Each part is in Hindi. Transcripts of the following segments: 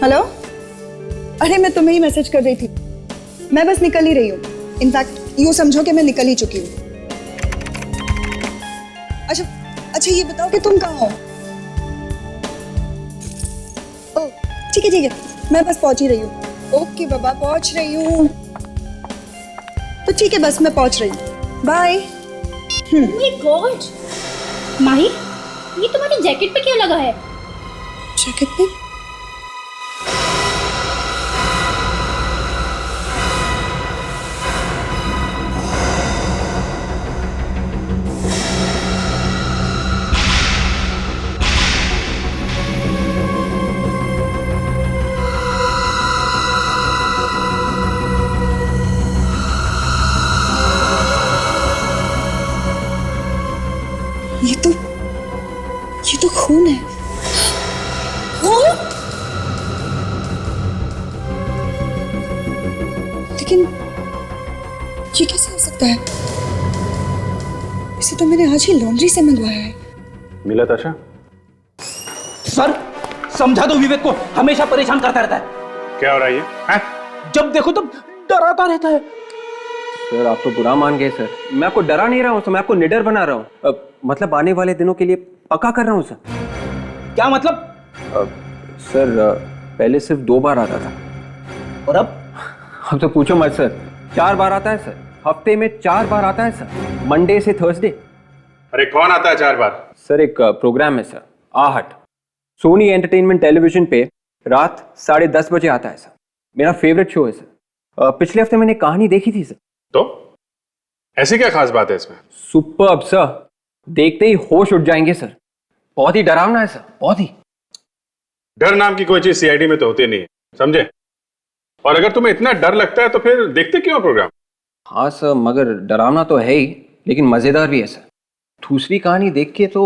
हेलो, अरे मैं तुम्हें ही मैसेज कर रही थी। मैं बस निकल ही रही हूँ। इनफैक्ट यूँ समझो कि मैं निकल ही चुकी हूँ। अच्छा ये बताओ कि तुम कहाँ हो? ओह ठीक है, मैं बस पहुँच ही रही हूँ। ओके बाबा, पहुँच रही हूँ। तो ठीक है, बस मैं पहुँच रही हूँ। बाय। माय गॉड, माही ये तुम्हारी जैकेट पे क्यों लगा है? जैकेट पे? ये तो खून है। खून? लेकिन ये कैसे हो सकता है? इसे तो मैंने आज ही लॉन्ड्री से मंगवाया है। मिला ताशा? सर समझा दो विवेक को, हमेशा परेशान करता रहता है। क्या हो रहा है ये? हैं? जब देखो तब डराता रहता है। सर आप तो बुरा मान गए सर। मैं आपको डरा नहीं रहा हूँ सर, मैं आपको निडर बना रहा हूँ। मतलब आने वाले दिनों के लिए पक्का कर रहा हूँ सर। क्या मतलब? सर पहले सिर्फ 2 बार आता था और अब तो पूछो मत सर, 4 बार आता है सर। हफ्ते में 4 बार आता है सर, मंडे से थर्सडे। अरे कौन आता है 4 बार? सर एक प्रोग्राम है सर, आहट, सोनी एंटरटेनमेंट टेलीविजन पे रात 10:30 बजे आता है सर। मेरा फेवरेट शो है सर। पिछले हफ्ते मैंने कहानी देखी थी सर। तो ऐसी क्या खास बात है इसमें? सुपर्ब सर, देखते ही होश उठ जाएंगे सर। बहुत ही डरावना है सर, बहुत ही। डर नाम की कोई चीज सीआईडी में तो होती नहीं है, समझे? और अगर तुम्हें इतना डर लगता है तो फिर देखते क्यों प्रोग्राम? हाँ सर, मगर डरावना तो है ही, लेकिन मजेदार भी है सर। दूसरी कहानी देख के तो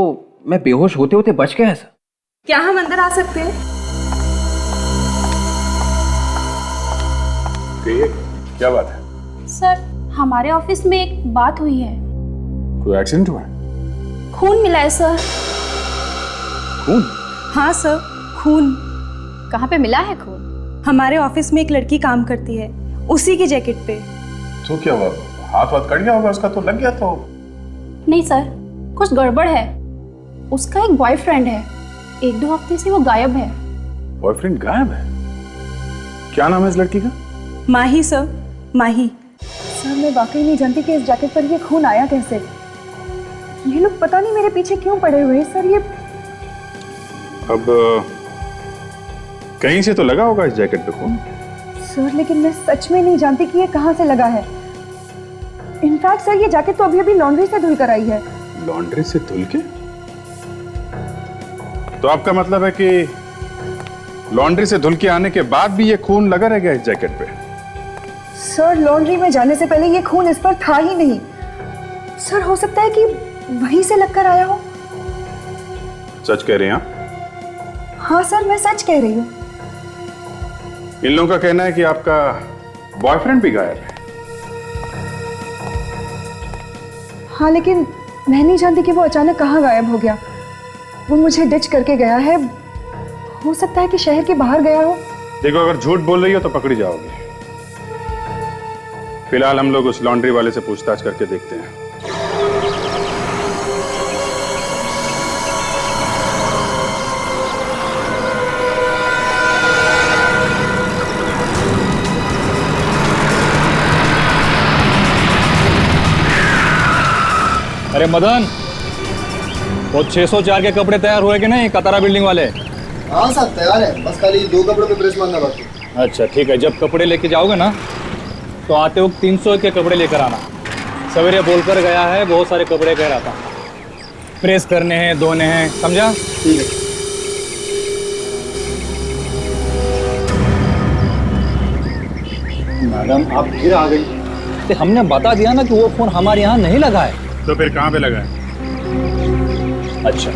मैं बेहोश होते होते बच गया सर। क्या हम अंदर आ सकते हैं? क्या बात है? सर हमारे ऑफिस में एक बात हुई है। कोई एक्सीडेंट हुआ है? खून मिला है सर। खून? हाँ सर, खून। कहाँ पे मिला है खून? हमारे ऑफिस में एक लड़की काम करती है, उसी की जैकेट पे। तो क्या हुआ? हाथ कट गया होगा उसका, तो लग गया तो? नहीं सर, कुछ गड़बड़ है। उसका एक बॉयफ्रेंड है, 1-2 हफ्ते से वो गायब है। बॉयफ्रेंड गायब है? क्या नाम है इस लड़की का? माही सर, माही। सर मैं वाकई नहीं जानती कि इस जैकेट पर ये खून आया कैसे। ये लोग पता नहीं मेरे पीछे क्यों पड़े हुए हैं सर। ये अब कहीं से तो लगा होगा इस जैकेट पे खून। सर लेकिन मैं सच में नहीं जानती कि ये कहाँ से लगा है। इनफैक्ट सर ये जैकेट तो अभी लॉन्ड्री से धुल कर आई है। लॉन्ड्री से धुल के? तो आपका मतलब है कि लॉन्ड्री से धुल के आने के बाद भी ये खून लगा रह गया इस जैकेट पे? सर लॉन्ड्री में जाने से पहले ये खून इस पर था ही नहीं। सर हो सकता है कि वहीं से लगकर आया हो। सच कह रहे हैं आप? हाँ सर मैं सच कह रही हूँ। इन लोगों का कहना है कि आपका बॉयफ्रेंड भी गायब है। हाँ लेकिन मैं नहीं जानती कि वो अचानक कहाँ गायब हो गया। वो मुझे डिच करके गया है। हो सकता है कि शहर के बाहर गया हो। देखो अगर झूठ बोल रही हो तो पकड़ी जाओगी। फिलहाल हम लोग उस लॉन्ड्री वाले से पूछताछ करके देखते हैं। अरे मदन, वो 604 के कपड़े तैयार हुए कि नहीं, कतारा बिल्डिंग वाले? हाँ साहब तैयार है, बस खाली 2 कपड़ों पे प्रेस मारना बाकी। अच्छा ठीक है, जब कपड़े लेके जाओगे ना तो आते वक्त 300 के कपड़े लेकर आना। सवेरे बोलकर गया है बहुत सारे कपड़े कह रहा था, प्रेस करने हैं, धोने हैं, समझा? ठीक है। मैडम आप फिर आ गई। तो हमने बता दिया ना कि वो फोन हमारे यहाँ नहीं लगा है। तो फिर कहाँ पे लगा है? अच्छा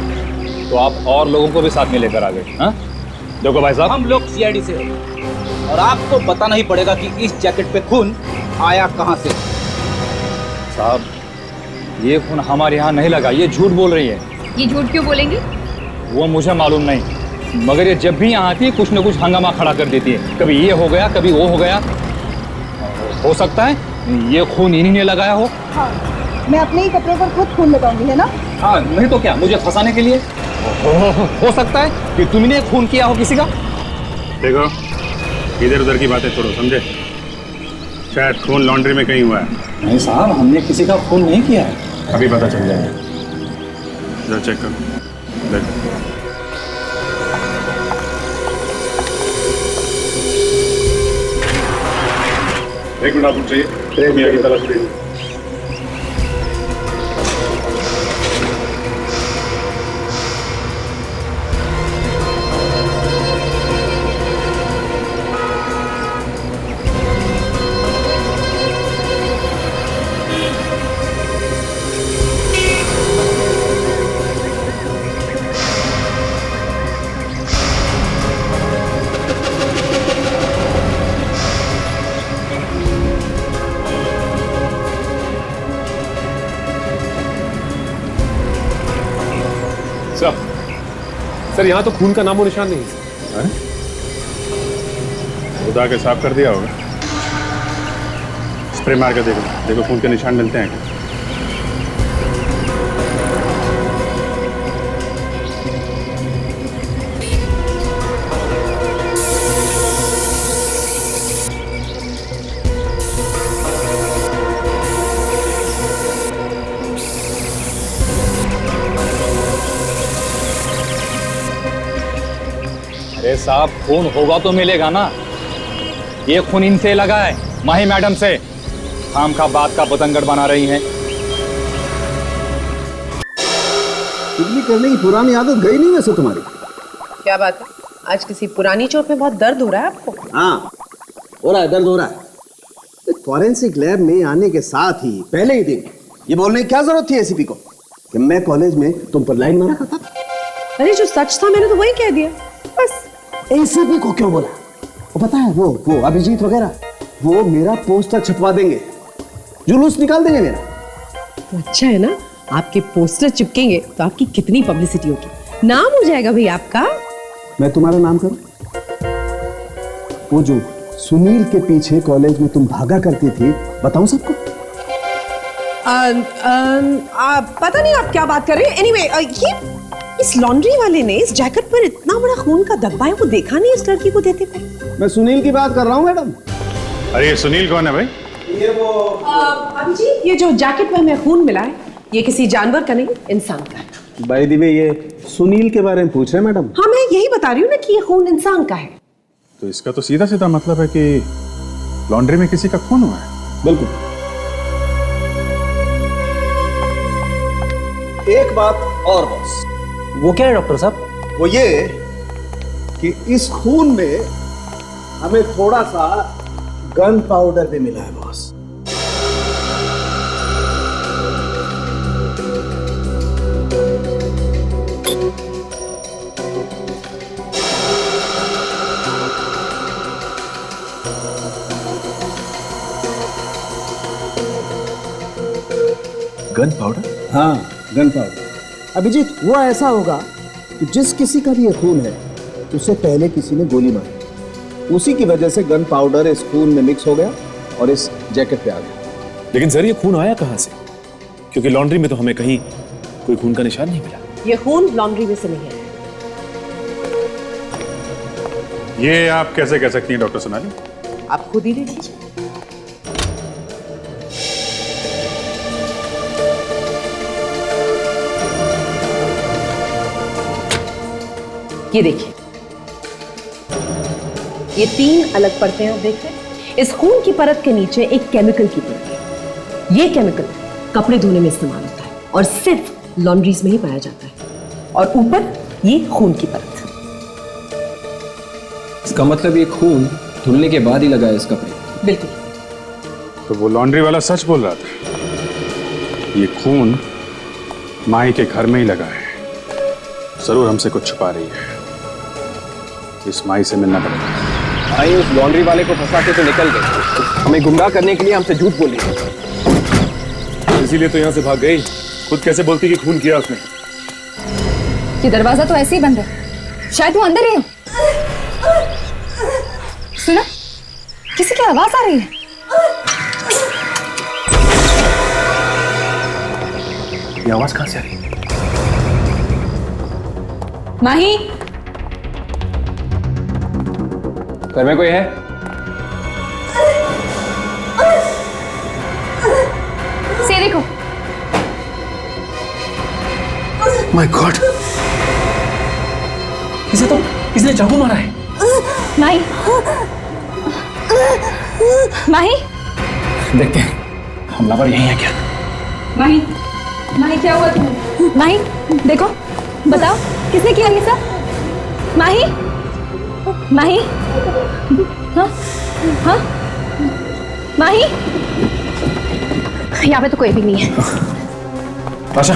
तो आप और लोगों को भी साथ में लेकर आ गए? हाँ देखो भाई साहब, हम लोग सीआईडी से हैं और आपको पता नहीं पड़ेगा कि इस जैकेट पे खून आया कहाँ से। साहब ये फोन हमारे यहाँ नहीं लगा, ये झूठ बोल रही है। ये झूठ क्यों बोलेंगी? वो मुझे मालूम नहीं, मगर ये जब भी यहाँ आती है कुछ न कुछ हंगामा खड़ा कर देती है। कभी ये हो गया, कभी वो हो गया। हो सकता है ये खून इन्हीं ने लगाया हो। हाँ, मैं अपने ही कपड़ों पर खुद खून लगाऊंगी, है ना? हाँ, नहीं तो क्या, मुझे फंसाने के लिए। हो सकता है कि तुमने खून किया हो किसी का। देखो, इधर उधर की बातें छोड़ो, समझे? शायद खून लॉन्ड्री में कहीं हुआ है। नहीं साहब, हमने किसी का खून नहीं किया है। अभी पता चल जाएगा। जरा चेक करो, देखो। एक मिनट आपको चाहिए, मियाँ की तलाश लीजिए। सर यहाँ तो खून का नामो निशान नहीं है। खुदा के साफ कर दिया होगा। स्प्रे मार के देखो, देखो खून के निशान मिलते हैं क्या। अरे साहब, खून होगा तो मिलेगा ना। ये खून इनसे लगा है, माही मैडम से। काम का बात का बतंगड़ बना रही हैं। चुगली करने की पुरानी आदत गई नहीं वैसे तुम्हारी। क्या बात है, आज किसी पुरानी चोट में बहुत दर्द हो रहा है आपको? हाँ, हो रहा है, दर्द हो रहा है। फॉरेंसिक लैब में आने के साथ ही पहले ही दिन ये बोलने की क्या जरूरत थी एसीपी को कि मैं कॉलेज में तुम पर लाइन मारा करता था? अरे जो सच था मैंने तो वही कह दिया बस। एसीपी को क्यों बोला? वो पता है, वो अभिजीत वगैरह वो मेरा पोस्टर छपवा देंगे, जुलूस निकाल देंगे मेरा। तो अच्छा है ना, आपके पोस्टर चिपकेंगे तो आपकी कितनी पब्लिसिटी होगी, नाम हो जाएगा भाई आपका। मैं तुम्हारा नाम करूं? वो जो सुनील के पीछे कॉलेज में तुम भागा करती थी, बताऊं सबको? पता नहीं आप क्या बात कर रहे हैं। एनीवे, ये इस लॉन्ड्री वाले ने इस जैकेट पर इतना बड़ा खून का धब्बा है, वो देखा नहीं इस लड़की को देते हुए। मैं सुनील की बात कर रहा हूं मैडम। अरे ये सुनील कौन है भाई? ये वो अभिजीत, ये जो जैकेट में हमें खून मिला है, ये किसी जानवर का नहीं, इंसान का है। बाय द वे, ये सुनील के बारे में पूछ रहे हैं मैडम? हाँ, मैं यही बता रही हूँ ना कि ये खून इंसान का है। तो इसका तो सीधा सीधा मतलब है कि लॉन्ड्री में किसी का खून हुआ है। बिल्कुल। एक बात और बॉस। वो क्या है डॉक्टर साहब? वो ये कि इस खून में हमें थोड़ा सा गन पाउडर भी मिला है बॉस। Gun powder? हाँ, गन पाउडर। अभिजीत, वो ऐसा होगा कि जिस किसी का भी ये खून है उससे पहले किसी ने गोली मारी, उसी की वजह से गन पाउडर इस खून में मिक्स हो गया और इस जैकेट पे आ गया। लेकिन सर ये खून आया कहाँ से? क्योंकि लॉन्ड्री में तो हमें कहीं कोई खून का निशान नहीं मिला। ये खून लॉन्ड्री में से नहीं है। ये आप कैसे कह सकती हैं डॉक्टर सोनाली? आप खुद ही देख लीजिए। ये देखिए, ये 3 अलग परतें आप देख रहे हैं। इस खून की परत के नीचे एक केमिकल की परत है। ये केमिकल कपड़े धोने में इस्तेमाल होता है और सिर्फ लॉन्ड्रीज में ही पाया जाता है। और ऊपर ये खून की परत। इसका मतलब ये खून धुलने के बाद ही लगा है इस कपड़े। बिल्कुल। तो वो लॉन्ड्री वाला सच बोल रहा था। ये खून माही के घर में ही लगा है। जरूर हमसे कुछ छुपा रही है। इस माही से मिलना पड़ेगा। माही उस लॉन्ड्री वाले को फंसा के तो निकल गई, हमें गुमराह करने के लिए हमसे झूठ बोल रही है। इसीलिए तो यहाँ से भाग गई। खुद कैसे बोलती कि खून किया उसने? ये दरवाजा तो ऐसे ही बंद है। शायद वो अंदर ही हो। सुना, किसी की आवाज आ रही है। ये आवाज कहां से आ रही है? माही, घर में कोई है? से देखो। माय गॉड, इसे तो इसने चाकू मारा है। माही, माही, देखते हैं हमलावर यही है क्या। माही, माही क्या हुआ तुम्हें? माही देखो, बताओ किसने किया ये सब? माही, माही, हाँ, हाँ, माही, यहाँ पे तो कोई भी नहीं है। आशा,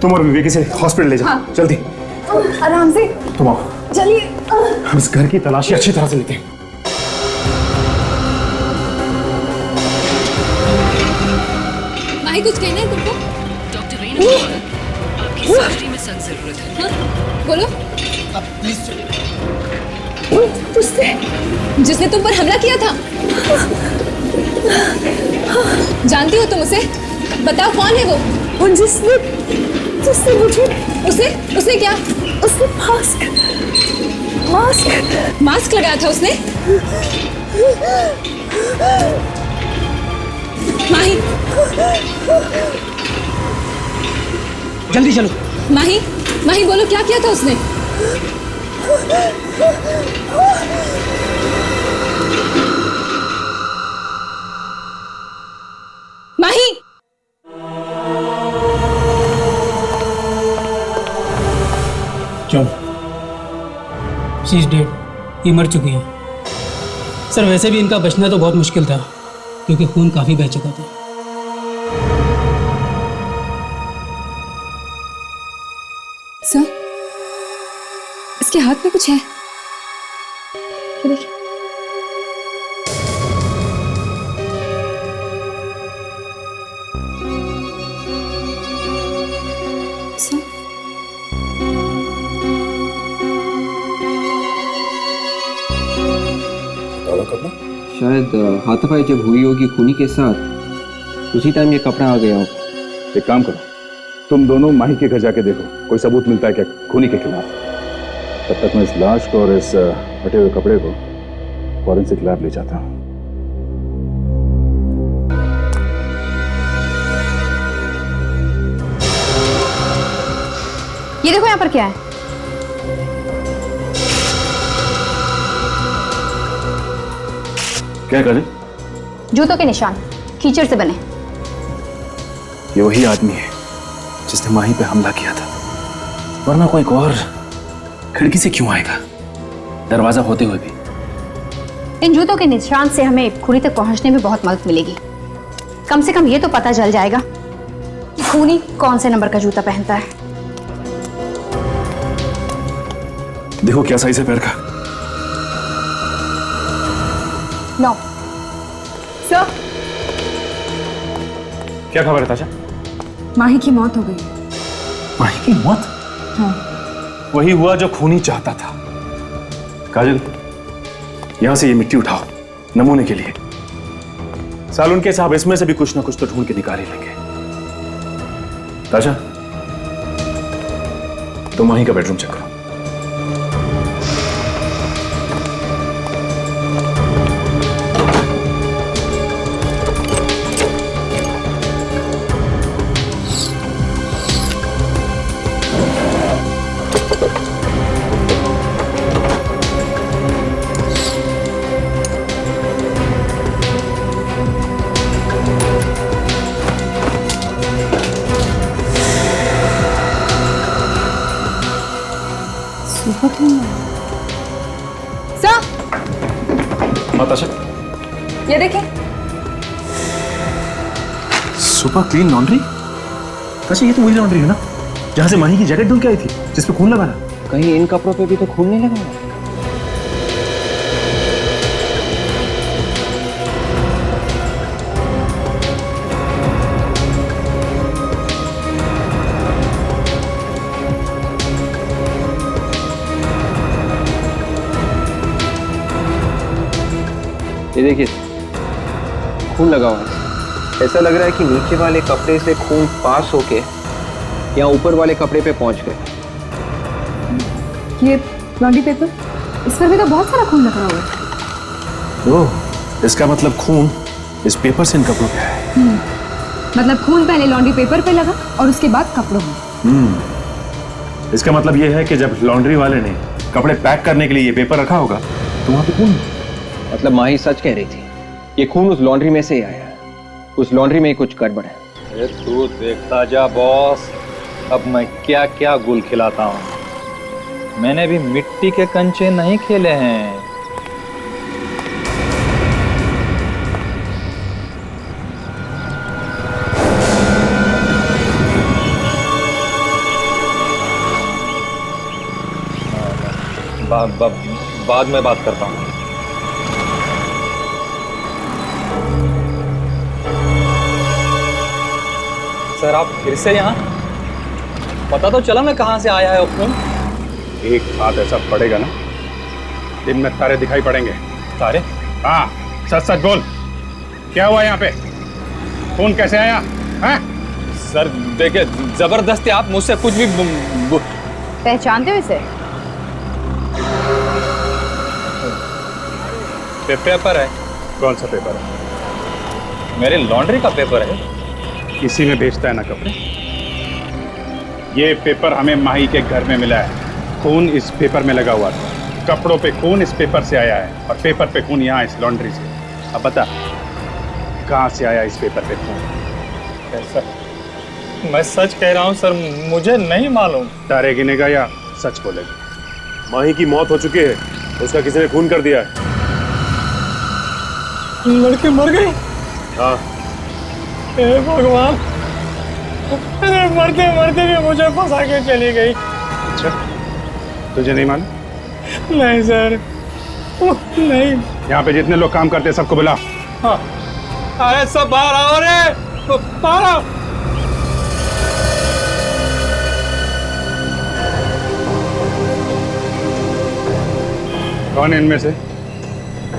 तुम और विवेक से हॉस्पिटल ले जाओ। जल्दी आराम से तुम आओ। चलिए। हम इस घर की तलाशी अच्छी तरह से लेते हैं। माही, कुछ कहना है तुमको? डॉक्टर रेणु, आपकी सर्जरी में सख्त जरूरत है। बोलो। उसने, जिसने तुम पर हमला किया था, जानती हो तुम उसे? बताओ कौन है वो जिसने जिसने मुझे उसने क्या? उसने मास्क लगाया था उसने। माही, जल्दी चलो। माही, माही बोलो क्या किया था उसने? माही, क्यों? शी इज डेड, ये मर चुकी है। सर वैसे भी इनका बचना तो बहुत मुश्किल था क्योंकि खून काफी बह चुका था। सर, इसके हाथ में कुछ है, ये देखिए। सर, शायद हाथापाई जब हुई होगी खूनी के साथ, उसी टाइम ये कपड़ा आ गया होगा। एक काम करो, तुम दोनों माही के घर जाके देखो कोई सबूत मिलता है क्या खूनी के खिलाफ। तब तक मैं इस लाश को और इस फटे हुए कपड़े को फॉरेंसिक लैब ले जाता हूँ। ये देखो यहाँ पर क्या है। क्या करें? जूतों के निशान, कीचड़ से बने। ये वही आदमी है जिसने माही पे हमला किया था, वरना कोई और खिड़की से क्यों आएगा, दरवाजा होते हुए भी। इन जूतों के निशान से हमें खूनी तक पहुंचने में बहुत मदद मिलेगी। कम से कम ये तो पता चल जाएगा कि खूनी कौन से नंबर का जूता पहनता है। देखो क्या साइज है पैर का। 9। सर, क्या खबर है ताशा? माही की मौत हो गई। माही की मौत? हाँ। वही हुआ जो खूनी चाहता था। काजल, यहां से ये मिट्टी उठाओ नमूने के लिए। सालून के साहब इसमें से भी कुछ ना कुछ तो ढूंढ के निकाल ही लेंगे। ताशा, तुम माही का बेडरूम चेक करो। सर, ताशा, ये देखें। Super clean laundry. ताशा, ये तो वही लॉन्ड्री है ना जहां से माही की जैकेट धुल के आई थी, जिसपे खून लगा था। कहीं इन कपड़ों पे भी तो खून नहीं लगा हुआ? ये देखिए, खून लगा हुआ है। ऐसा लग रहा है कि नीचे वाले कपड़े से खून पास होके यहाँ ऊपर वाले कपड़े पे पहुंच गए। ये लॉन्ड्री पेपर, इस पर भी तो बहुत सारा खून लगा हुआ है। ओह, इसका मतलब खून इस पेपर से इन कपड़ों पे है। मतलब खून पहले लॉन्ड्री पेपर पे लगा और उसके बाद कपड़ों में। इसका मतलब ये है कि जब लॉन्ड्री वाले ने कपड़े पैक करने के लिए ये पेपर रखा होगा तो वहां पे खून। मतलब माही सच कह रही थी, ये खून उस लॉन्ड्री में से ही आया है। उस लॉन्ड्री में ही कुछ गड़बड़ है। अरे तू देखता जा बॉस, अब मैं क्या क्या गुल खिलाता हूँ। मैंने भी मिट्टी के कंचे नहीं खेले हैं। बाद में बात करता हूँ। सर आप फिर से यहाँ? पता तो चला ना कहाँ से आया है वो खून? एक हाथ ऐसा पड़ेगा ना, दिन में तारे दिखाई पड़ेंगे। तारे? हाँ, सच सच बोल, क्या हुआ यहाँ पे? खून कैसे आया? हैं? सर देखिए, जबरदस्ती आप मुझसे कुछ भी पहचानते हो इसे? पेपर है। कौन सा पेपर है? मेरे लॉन्ड्री का पेपर है। इसी में बेचता है ना कपड़े। ये पेपर हमें माही के घर में मिला है। खून इस पेपर में लगा हुआ था। कपड़ों पे खून इस पेपर से आया है और पेपर पे खून यहाँ इस लॉन्ड्री से। अब बता, कहाँ से आया इस पेपर पे खून? सर मैं सच कह रहा हूँ सर, मुझे नहीं मालूम। तारे गिनेगा या सच बोलेगा? माही की मौत हो चुकी है, उसका किसी ने खून कर दिया है। लड़की मर गई? हाँ। हे भगवान, अरे मरते मरते भी मुझे फंसा के चली गई। अच्छा, तुझे नहीं मालूम? नहीं सर, नहीं। यहाँ पे जितने लोग काम करते हैं सबको बुला। हाँ, अरे सब बाहर आओ रे, बाहर आओ। कौन है इनमें से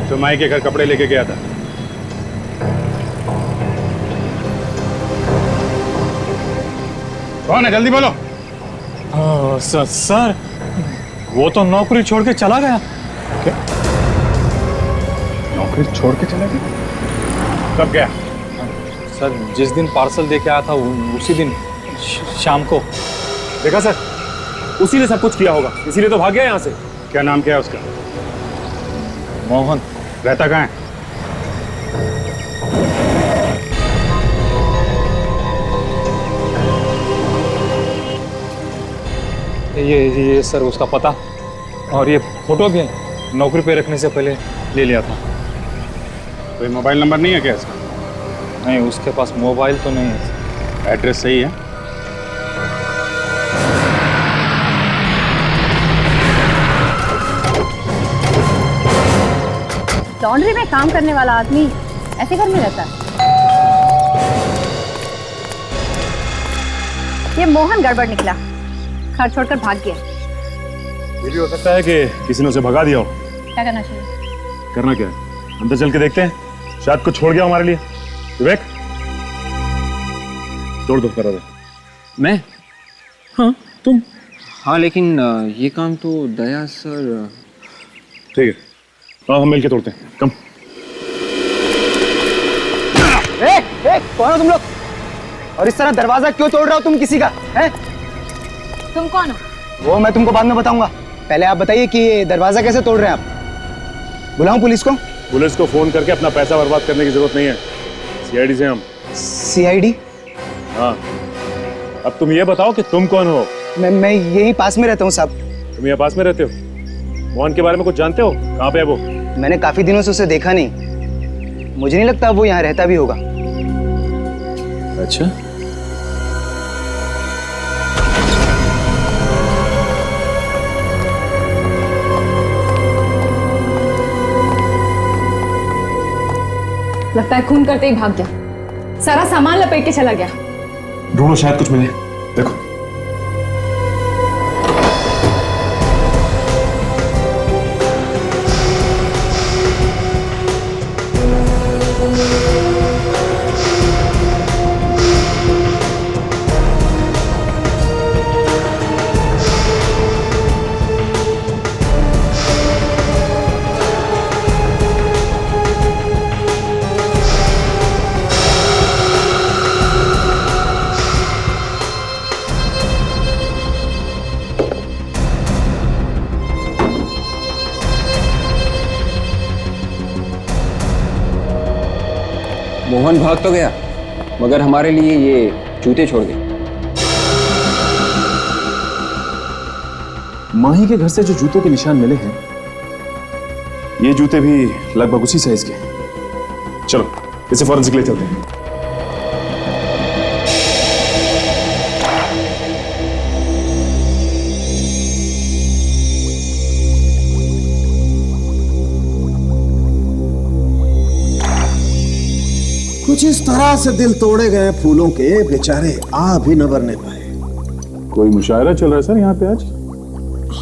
जो माई के घर कपड़े लेके गया था? कौन है, जल्दी बोलो। सर वो तो नौकरी छोड़ के चला गया। क्या? नौकरी छोड़ के चला गया? कब गया? सर जिस दिन पार्सल दे के आया था उसी दिन शाम को। देखा सर, उसी ने सब कुछ किया होगा, इसीलिए तो भाग गया यहाँ से। क्या नाम क्या है उसका? मोहन। रहता कहाँ है? ये सर उसका पता और ये फोटो भी नौकरी पे रखने से पहले ले लिया था। कोई मोबाइल नंबर नहीं है क्या इसका? नहीं, उसके पास मोबाइल तो नहीं है। एड्रेस सही है? लॉन्ड्री में काम करने वाला आदमी ऐसे घर में रहता है? ये मोहन गड़बड़ निकला, घर छोड़कर भाग गया। ये भी हो सकता है कि किसी ने उसे भगा दिया हो। क्या करना चाहिए? करना क्या है, अंदर चल के देखते हैं, शायद कुछ छोड़ गया हमारे लिए। विवेक, तोड़ दो, करा दो। मैं? हाँ तुम। हाँ लेकिन ये काम तो दया सर। ठीक है, आओ हम मिलके तोड़ते हैं। कम। कौन हो तुम लोग? और इस तरह दरवाजा क्यों तोड़ रहे हो तुम किसी का? हैं? तुम कौन हो? वो मैं तुमको बाद में बताऊंगा। पहले आप बताइए कि ये दरवाजा कैसे तोड़ रहे हैं आप? बुलाऊं पुलिस को? पुलिस को फोन करके अपना पैसा बर्बाद करने की जरूरत नहीं है, सीआईडी से हम। सीआईडी? हाँ, अब तुम ये बताओ कि तुम कौन हो? मैं यहीं पास में रहता हूँ साहब। तुम यहाँ पास में रहते हो? मोहन के बारे में कुछ जानते हो? कहाँ पे है वो? मैंने काफी दिनों से उसे देखा नहीं, मुझे नहीं लगता वो यहाँ रहता भी होगा। अच्छा, लगता है खून करते ही भाग गया, सारा सामान लपेट के चला गया। ढूंढो, शायद कुछ मिले। देखो, मोहन भाग तो गया, मगर हमारे लिए ये जूते छोड़ गए। माही के घर से जो जूतों के निशान मिले हैं, ये जूते भी लगभग उसी साइज के हैं। चलो इसे फॉरेंसिक ले चलते हैं। कुछ इस तरह से दिल तोड़े गए फूलों के बेचारे आ भी न भरने पाए। कोई मुशायरा चल रहा है सर यहाँ पे आज?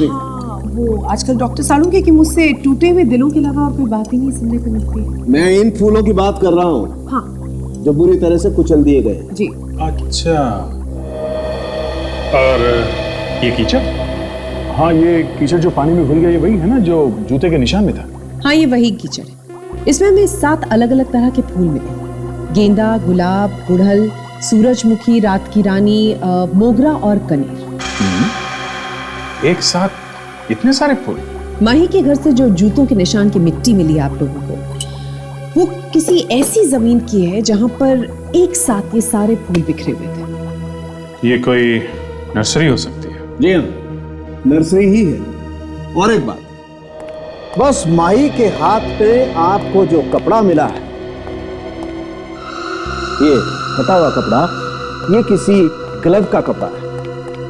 हाँ, वो आजकल डॉक्टर सालू के कि मुझसे टूटे हुए दिलों के अलावा और कोई बात ही नहीं सुनने को मिलती। मैं इन फूलों की बात कर रहा हूँ, हाँ जो बुरी तरह से कुचल दिए गए। जी। अच्छा, और ये कीचड़? हाँ, ये कीचड़ जो पानी में घुल गया, ये वही है ना जो जूते के निशान में था? हाँ, ये वही कीचड़ है। इसमें हमें 7 अलग अलग तरह के फूल मिले। गेंदा, गुलाब, गुड़हल, सूरजमुखी, रात की रानी, मोगरा और कनेर। एक साथ इतने सारे फूल? माही के घर से जो जूतों के निशान की मिट्टी मिली आप लोगों को, वो किसी ऐसी जमीन की है जहां पर एक साथ ये सारे फूल बिखरे हुए थे। ये कोई नर्सरी हो सकती है? जी हाँ, नर्सरी ही है। और एक बात, बस माही के हाथ पे आपको जो कपड़ा मिला है, ये फटा हुआ कपड़ा, ये किसी ग्लव का कपड़ा है,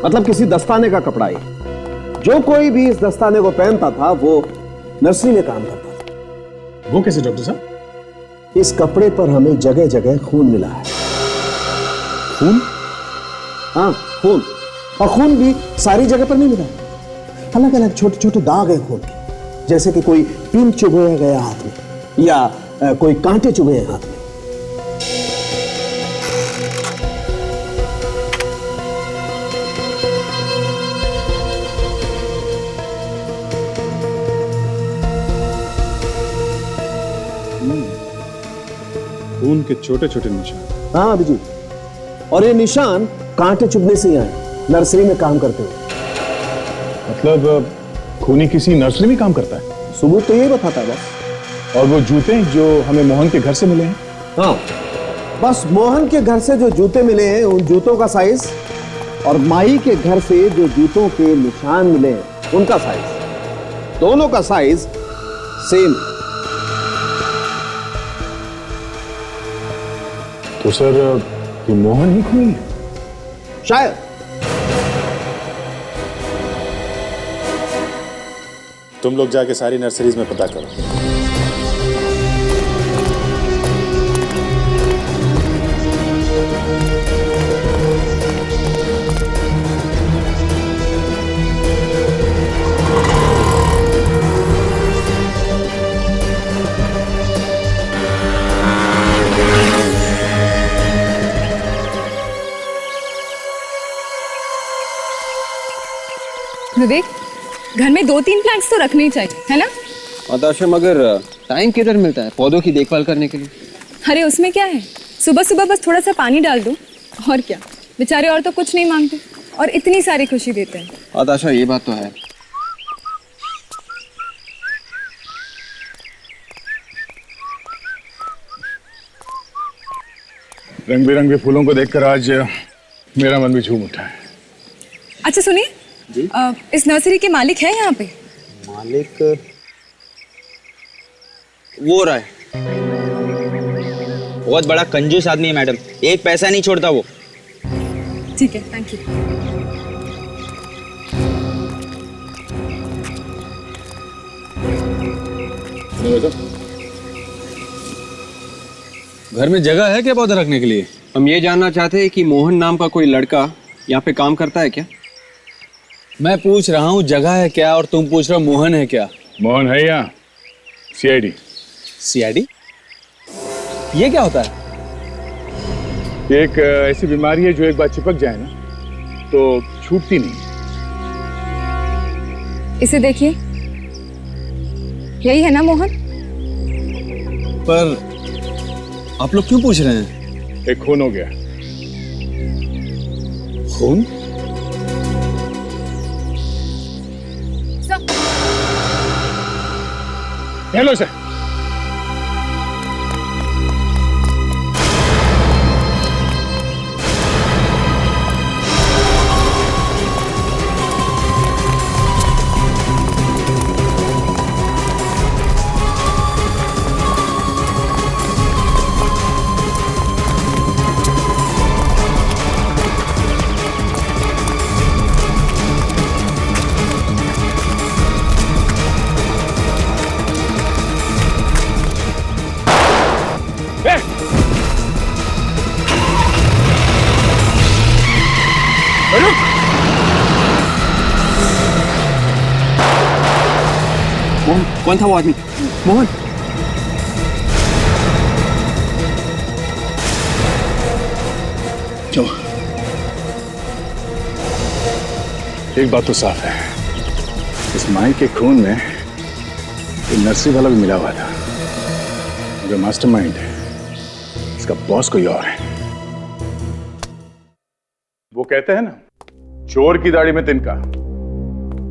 मतलब किसी दस्ताने का कपड़ा है। जो कोई भी इस दस्ताने को पहनता था वो नर्सरी में काम करता था। वो कैसे डॉक्टर साहब? इस कपड़े पर हमें जगह जगह खून मिला है। खून? हाँ, खून। और खून भी सारी जगह पर नहीं मिला, अलग अलग छोटे छोटे दाग हैं खून के, जैसे कि कोई पिन चुभोया गया हाथ में या कोई कांटे चुभे हैं हाथ में। खून के छोटे छोटे निशान? हाँ अभिजीत, और ये निशान कांटे चुभने से ही आए, नर्सरी में काम करते हुए। मतलब खूनी किसी नर्सरी में काम करता है? सबूत तो यही बताता है बस। और वो जूते जो हमें मोहन के घर से मिले हैं? हाँ, बस मोहन के घर से जो जूते मिले हैं उन जूतों का साइज, और माही के घर से जो जूतों के निशान मिले हैं उनका साइज, दोनों का साइज सेम। तो सर ये मोहन ही खूनी है? शायद। तुम लोग जाके सारी नर्सरीज में पता करो। विवेक, घर में 2-3 प्लांट्स तो रखने ही चाहिए, है ना? आदर्शा, मगर टाइम किधर मिलता है पौधों की देखभाल करने के लिए? अरे उसमें क्या है, सुबह सुबह बस थोड़ा सा पानी डाल दो, और क्या। बेचारे और तो कुछ नहीं मांगते और इतनी सारी खुशी देते हैं। आदर्शा, ये बात तो है। रंग बिरंगे फूलों को देखकर आज मेरा मन भी झूम उठा है। अच्छा सुनिए, इस नर्सरी के मालिक है यहाँ पे? मालिक वो रहा है, बहुत बड़ा कंजूस आदमी है मैडम, एक पैसा नहीं छोड़ता वो। ठीक है, थैंक यू। घर में जगह है क्या पौधे रखने के लिए? हम ये जानना चाहते हैं कि मोहन नाम का कोई लड़का यहाँ पे काम करता है क्या? मैं पूछ रहा हूँ जगह है क्या, और तुम पूछ रहे हो मोहन है क्या? मोहन है यहाँ सीआईडी। सीआईडी? ये क्या होता है? ये एक ऐसी बीमारी है जो एक बार चिपक जाए ना तो छूटती नहीं। इसे देखिए, यही है ना मोहन? पर आप लोग क्यों पूछ रहे हैं? एक खून हो गया। खून? Hello sir. मोहन, कौन था वो आदमी? मोहन। चलो, एक बात तो साफ है, इस माई के खून में ये नर्सरी वाला भी मिला हुआ था। जो मास्टरमाइंड है, इसका बॉस कोई और है। वो कहते हैं ना, चोर की दाढ़ी में तिनका।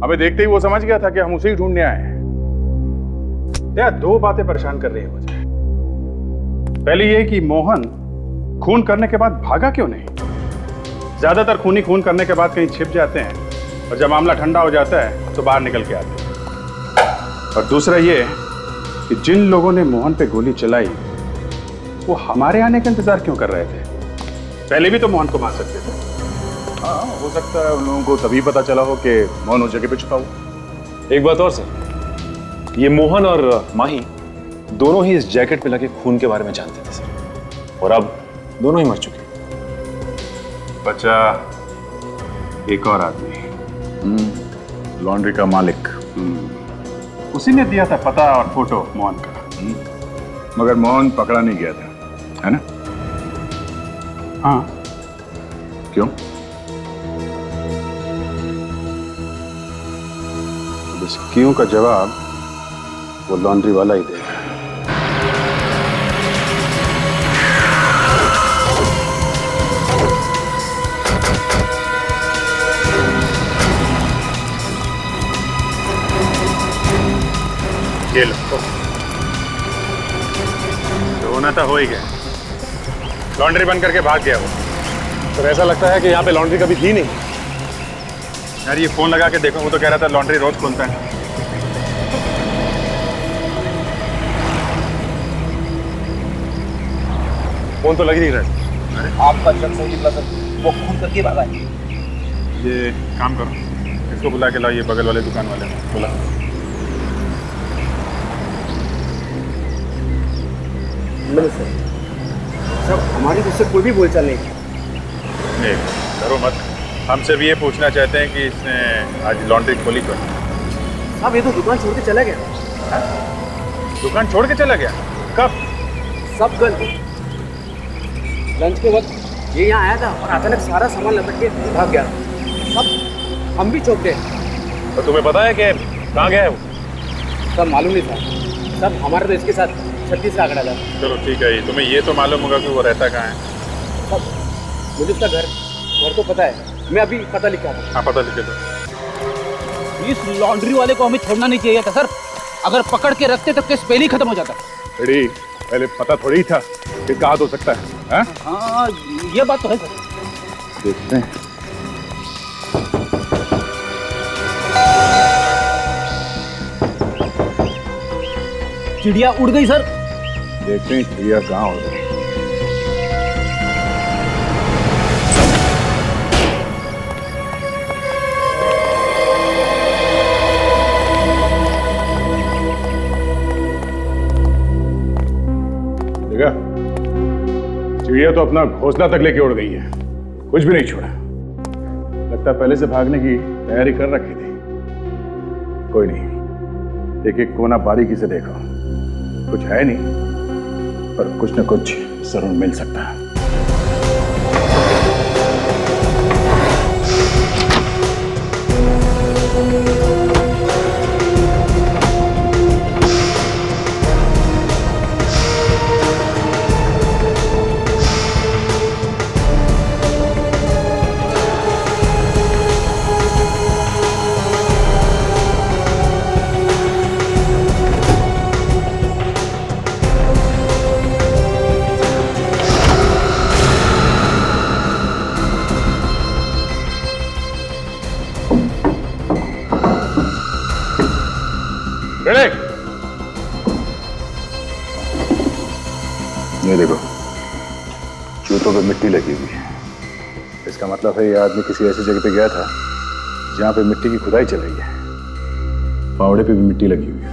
हमें देखते ही वो समझ गया था कि हम उसे ही ढूंढने आए हैं। यार, दो बातें परेशान कर रही है मुझे। पहली ये कि मोहन खून करने के बाद भागा क्यों नहीं? ज्यादातर खूनी खून करने के बाद कहीं छिप जाते हैं और जब मामला ठंडा हो जाता है तो बाहर निकल के आते हैं। और दूसरा ये कि जिन लोगों ने मोहन पे गोली चलाई वो हमारे आने का इंतजार क्यों कर रहे थे? पहले भी तो मोहन को मार सकते थे। हाँ, हो सकता है उन लोगों को तभी पता चला हो कि मोहन उस जगह पे छुपा हुआ। एक बात और सर, ये मोहन और माही दोनों ही इस जैकेट पे लगे खून के बारे में जानते थे सर, और अब दोनों ही मर चुके। बचा एक और आदमी, लॉन्ड्री का मालिक। उसी ने दिया था पता और फोटो मोहन का। मगर मोहन पकड़ा नहीं गया था, है ना? हाँ। क्यों? अब इस क्यों का जवाब वो लॉन्ड्री वाला ही देगा। ये लो, तो होना तो हो ही गया। लॉन्ड्री बंद करके भाग गया वो। तो ऐसा लगता है कि यहाँ पे लॉन्ड्री कभी थी नहीं। यार, ये फोन लगा के देखो, वो तो कह रहा था लॉन्ड्री रोज खुलता है। फोन तो लग ही नहीं रहा। आपका शक सही निकला सर, वो खून करके भागा है। ये काम करो, इसको बुला के लाओ, ये बगल वाले दुकान वाले ने बुला। सर, हमारी मुझसे कोई भी बोलचाल नहीं। नहीं करो मत, हमसे भी ये पूछना चाहते हैं कि इसने आज लॉन्ड्री खोली क्यों? साहब, ये तो दुकान छोड़ के चला गया। दुकान छोड़ के चला गया? कब? सब कल लंच के वक्त ये यहाँ आया था और अचानक सारा सामान लपट के भाग गया। सब हम भी चौंक गए। तो तुम्हें पता है कि कहाँ गया है वो? सब मालूम नहीं था। सब हमारे तो इसके साथ 36 का आंकड़ा था। चलो ठीक है, तुम्हें ये तो मालूम होगा कि वो रहता कहाँ है? सब मुझे उसका घर तो पता है। मैं अभी पता लिखा था। हाँ, पता लिखे दो। इस लॉन्ड्री वाले को हमें छोड़ना नहीं चाहिए था सर। अगर पकड़ के रखते तो केस पहले ही खत्म हो जाता। पहले पता थोड़ी ही था कि कहाँ हो सकता है। हाँ, ये बात तो है सर। देखते हैं। चिड़िया उड़ गई सर। देखते हैं चिड़िया कहाँ हो गई। देखा, चिड़िया तो अपना घोंसला तक लेके उड़ गई है, कुछ भी नहीं छोड़ा। लगता पहले से भागने की तैयारी कर रखी थी। कोई नहीं, एक एक कोना बारीकी से देखो। कुछ है नहीं, पर कुछ न कुछ जरूर मिल सकता है। ये देखो, जूतों पे मिट्टी लगी हुई है। इसका मतलब है ये आदमी किसी ऐसी जगह पे गया था जहां पे मिट्टी की खुदाई चल रही है। फावड़े पे भी मिट्टी लगी हुई है।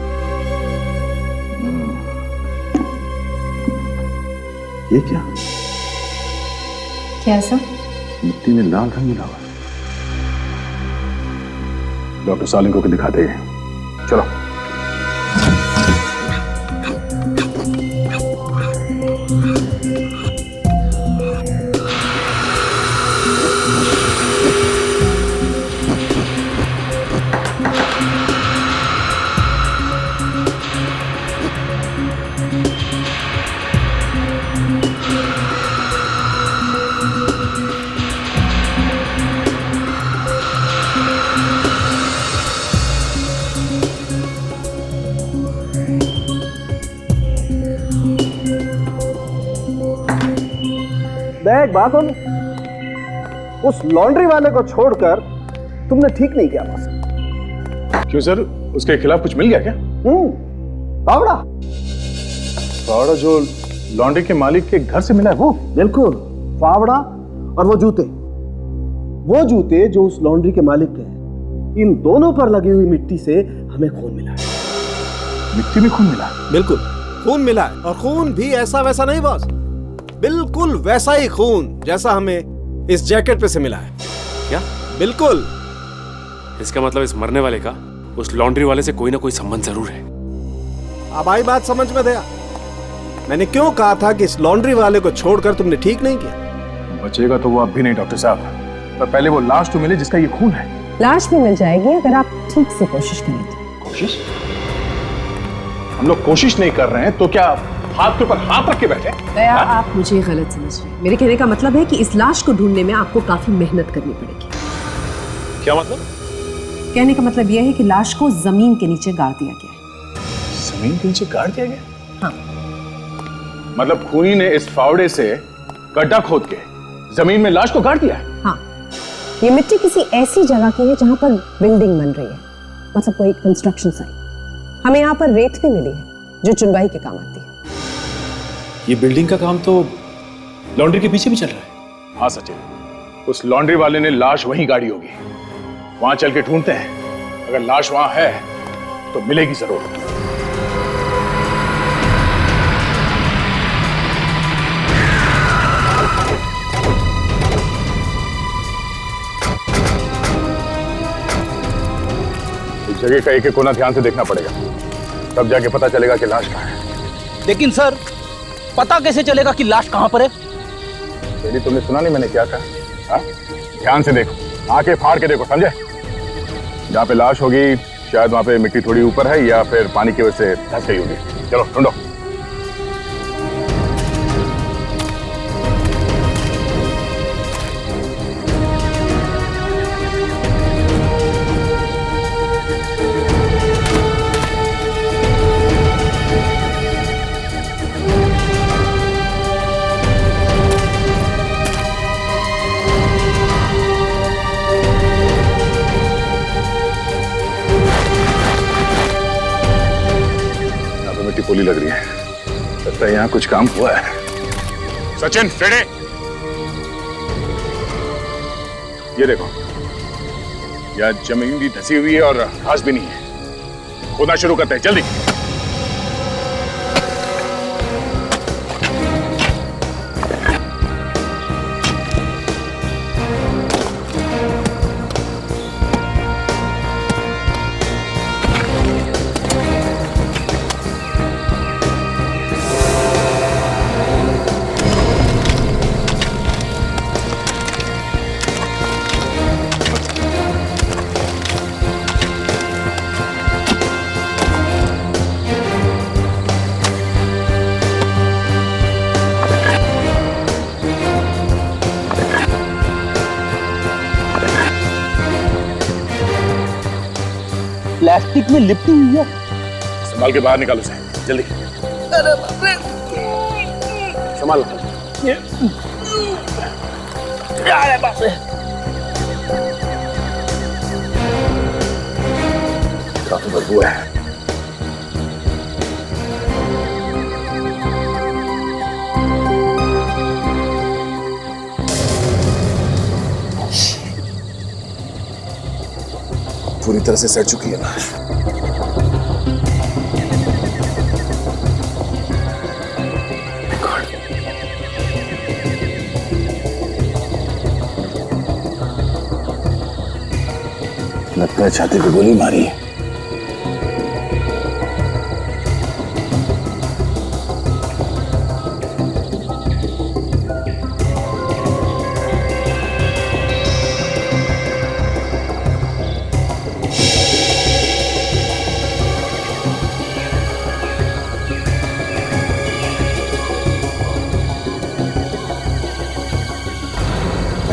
ये क्या? क्या सर? मिट्टी में लाल रंग मिला हुआ है। डॉक्टर सालिंग को दिखाते हैं। चलो। दया एक बात बोलूं, उस लॉन्ड्री वाले को छोड़कर तुमने ठीक नहीं किया बस। क्यों सर, उसके खिलाफ कुछ मिल गया क्या? पावड़ा। पावड़ा जो लॉन्ड्री के मालिक के घर से मिला है वो? बिल्कुल, पावड़ा और वो जूते जो उस लॉन्ड्री के मालिक के हैं, इन दोनों पर लगी हुई मिट्टी से हमें खून मिला है। मिट्टी में खून मिला? बिल्कुल खून मिला है, और खून भी ऐसा वैसा नहीं बॉस, बिल्कुल वैसा ही खून जैसा हमें इस जैकेट पे से मिला है। क्या? बिल्कुल। इसका मतलब इस मरने वाले का उस लॉन्ड्री वाले से कोई ना कोई संबंध जरूर है। अब आई बात समझ में दया। मैंने क्यों कहा था कि इस लॉन्ड्री वाले को छोड़कर तुमने ठीक नहीं किया? बचेगा तो वो अब भी नहीं डॉक्टर साहब, पर पहले वो लाश तो मिले जिसका ये खून है। लाश भी मिल जाएगी अगर आप ठीक से कोशिश करें तो। कोशिश? हम लोग कोशिश नहीं कर रहे हैं तो क्या हाथ के ऊपर हाथ रख के बैठे? दया, आप मुझे गलत समझ रहे हैं। मेरे कहने का मतलब है कि इस लाश को ढूंढने में आपको काफी मेहनत करनी पड़ेगी। क्या मतलब? कहने का मतलब यह है कि लाश को जमीन के नीचे गाड़ दिया गया है। जमीन के नीचे गाड़ दिया गया? हाँ। मतलब खूनी ने इस फावड़े से गड्ढा खोद के जमीन में लाश को गाड़ दिया है? हाँ, ये मिट्टी किसी ऐसी जगह की है जहां पर बिल्डिंग बन रही है, मतलब कोई कंस्ट्रक्शन साइट। हमें यहाँ पर रेत भी मिली है जो चुनवाई के काम आती है। ये बिल्डिंग का काम तो लॉन्ड्री के पीछे भी चल रहा है। हाँ सचिन, उस लॉन्ड्री वाले ने लाश वहीं गाड़ी होगी। वहां चल के ढूंढते हैं, अगर लाश वहां है तो मिलेगी जरूर। इस जगह का एक एक कोना ध्यान से देखना पड़ेगा, तब जाके पता चलेगा कि लाश कहाँ है। लेकिन सर, पता कैसे चलेगा कि लाश कहां पर है? यदि तुमने सुना नहीं मैंने क्या कहा? हाँ? ध्यान से देखो, आंखें फाड़ के देखो, समझे? जहाँ पे लाश होगी शायद वहां पे मिट्टी थोड़ी ऊपर है या फिर पानी की वजह से धंस गई होगी। चलो ढूंढो। पोली लग रही है, लगता है यहाँ कुछ काम हुआ है। सचिन, फेड़े। ये देखो, यह जमीन भी धसी हुई है और घास भी नहीं है। खोदना शुरू करते हैं, जल्दी। प्लास्टिक में लिपटी हुई है। संभाल के बाहर निकालो उसे, जल्दी। अरे बाप रे। संभाल। अरे बाप रे। काफी बदबू है। पूरी तरह से सड़ चुकी है ना। लगता है छाती पे गोली मारी है।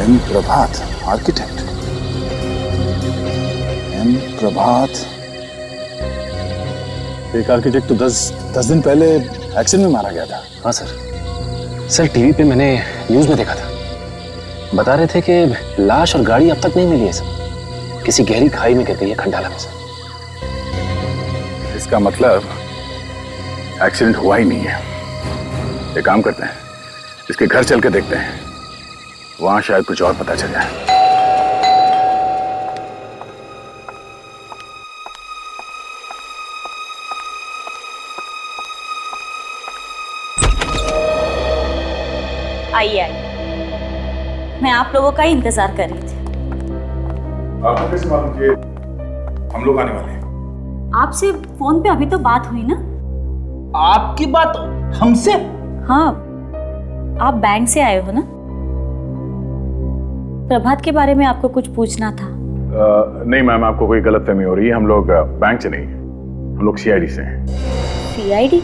एम प्रभात, आर्किटेक्ट। एम प्रभात, एक आर्किटेक्ट तो 10 दिन पहले एक्सीडेंट में मारा गया था। हाँ सर, सर टीवी पे मैंने न्यूज़ में देखा था, बता रहे थे कि लाश और गाड़ी अब तक नहीं मिली है सर, किसी गहरी खाई में गिर गई है खंडाला में सर। इसका मतलब एक्सीडेंट हुआ ही नहीं है। एक काम करते हैं, इसके घर चल के देखते हैं, वहां शायद कुछ और पता चल जाए। आइए आइए, मैं आप लोगों का ही इंतजार कर रही थी। आपको कैसे मालूम कि हम लोग आने वाले हैं? आपसे फोन पे अभी तो बात हुई ना। आपकी बात हमसे? हाँ, आप बैंक से आए हो ना। प्रभात के बारे में आपको कुछ पूछना था। नहीं मैम, आपको कोई गलतफहमी हो रही है। हम लोग बैंक से नहीं, हम लोग सीआईडी से हैं। सीआईडी?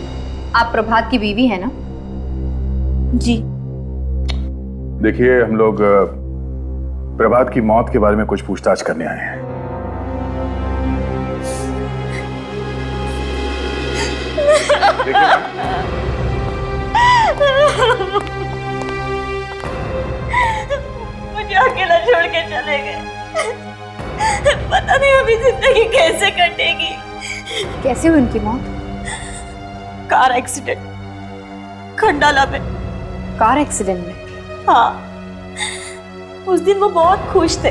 आप प्रभात की बीवी है ना? जी। देखिए, हम लोग प्रभात की मौत के बारे में कुछ पूछताछ करने आए हैं। मुझे अकेला छोड़ के चले गए। पता नहीं अभी जिंदगी कैसे कटेगी। कैसे हुई उनकी मौत? कार एक्सीडेंट, खंडाला में। कार एक्सीडेंट में? हाँ, उस दिन वो बहुत खुश थे।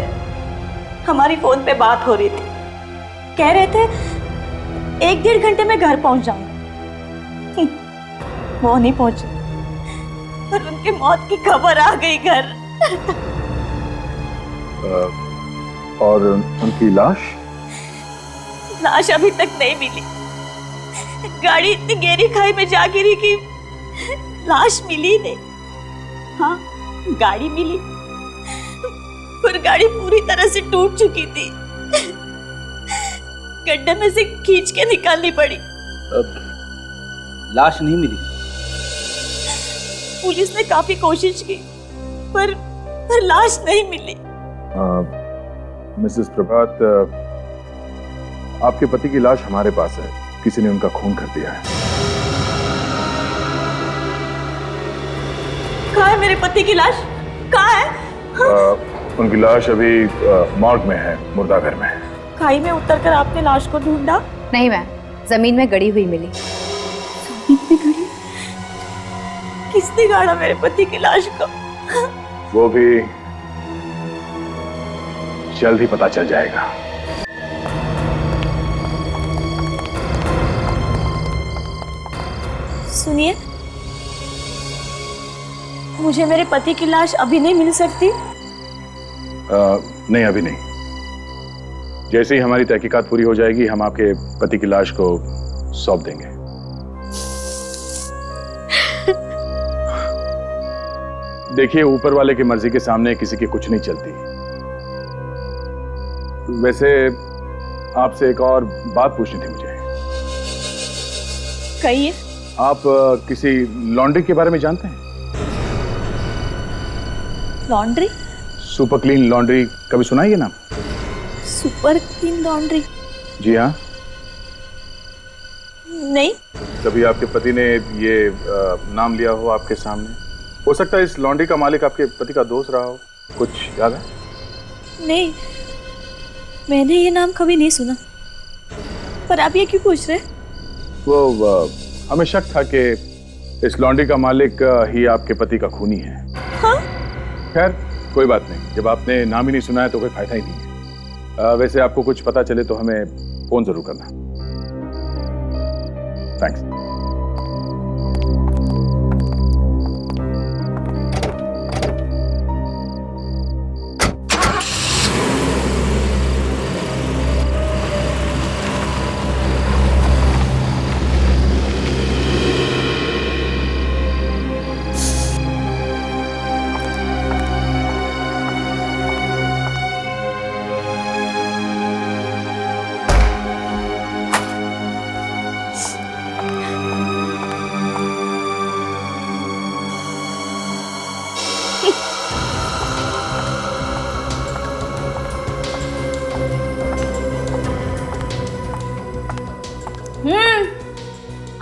हमारी फोन पे बात हो रही थी। कह रहे थे 1-1.5 घंटे में घर पहुंच जाऊंगा। वो नहीं पहुंचे और उनकी मौत की खबर आ गई घर। और उनकी लाश? लाश अभी तक नहीं मिली। गाड़ी इतनी गहरी खाई में जा गिरी कि लाश मिली नहीं। हाँ, गाड़ी मिली, पर गाड़ी पूरी तरह से टूट चुकी थी। गड्ढे में से खींच के निकालनी पड़ी। लाश नहीं मिली? पुलिस ने काफी कोशिश की, पर लाश नहीं मिली। मिसेस प्रभात, आपके पति की लाश हमारे पास है। किसी ने उनका खून कर दिया है। कहाँ है मेरे पति की लाश? कहाँ है? उनकी लाश अभी मॉर्ग में है, मुर्दाघर में। खाई में उतरकर आपने लाश को ढूंढा? नहीं मैम, जमीन में गड़ी हुई मिली। जमीन में गड़ी? किसने गाड़ा मेरे पति की लाश को? वो भी जल्द ही पता चल जाएगा। सुनिए, मुझे मेरे पति की लाश अभी नहीं मिल सकती? नहीं, अभी नहीं। जैसे ही हमारी तहकीकात पूरी हो जाएगी, हम आपके पति की लाश को सौंप देंगे। देखिए, ऊपर वाले की मर्जी के सामने किसी की कुछ नहीं चलती। वैसे आपसे एक और बात पूछनी थी मुझे। कहिए। आप किसी लॉन्ड्री के बारे में जानते हैं? लॉन्ड्री? सुपर क्लीन लॉन्ड्री, कभी सुना है ये नाम? Super clean laundry? जी हाँ। नहीं। कभी आपके पति ने ये नाम लिया हो आपके सामने? हो सकता है इस लॉन्ड्री का मालिक आपके पति का दोस्त रहा हो। कुछ याद है? नहीं, मैंने ये नाम कभी नहीं सुना। पर आप ये क्यों पूछ रहे? वो हमें शक था कि इस लॉन्ड्री का मालिक ही आपके पति का खूनी है। हाँ? खैर, कोई बात नहीं। जब आपने नाम ही नहीं सुना है तो कोई फायदा ही नहीं है। वैसे आपको कुछ पता चले तो हमें फोन जरूर करना। थैंक्स।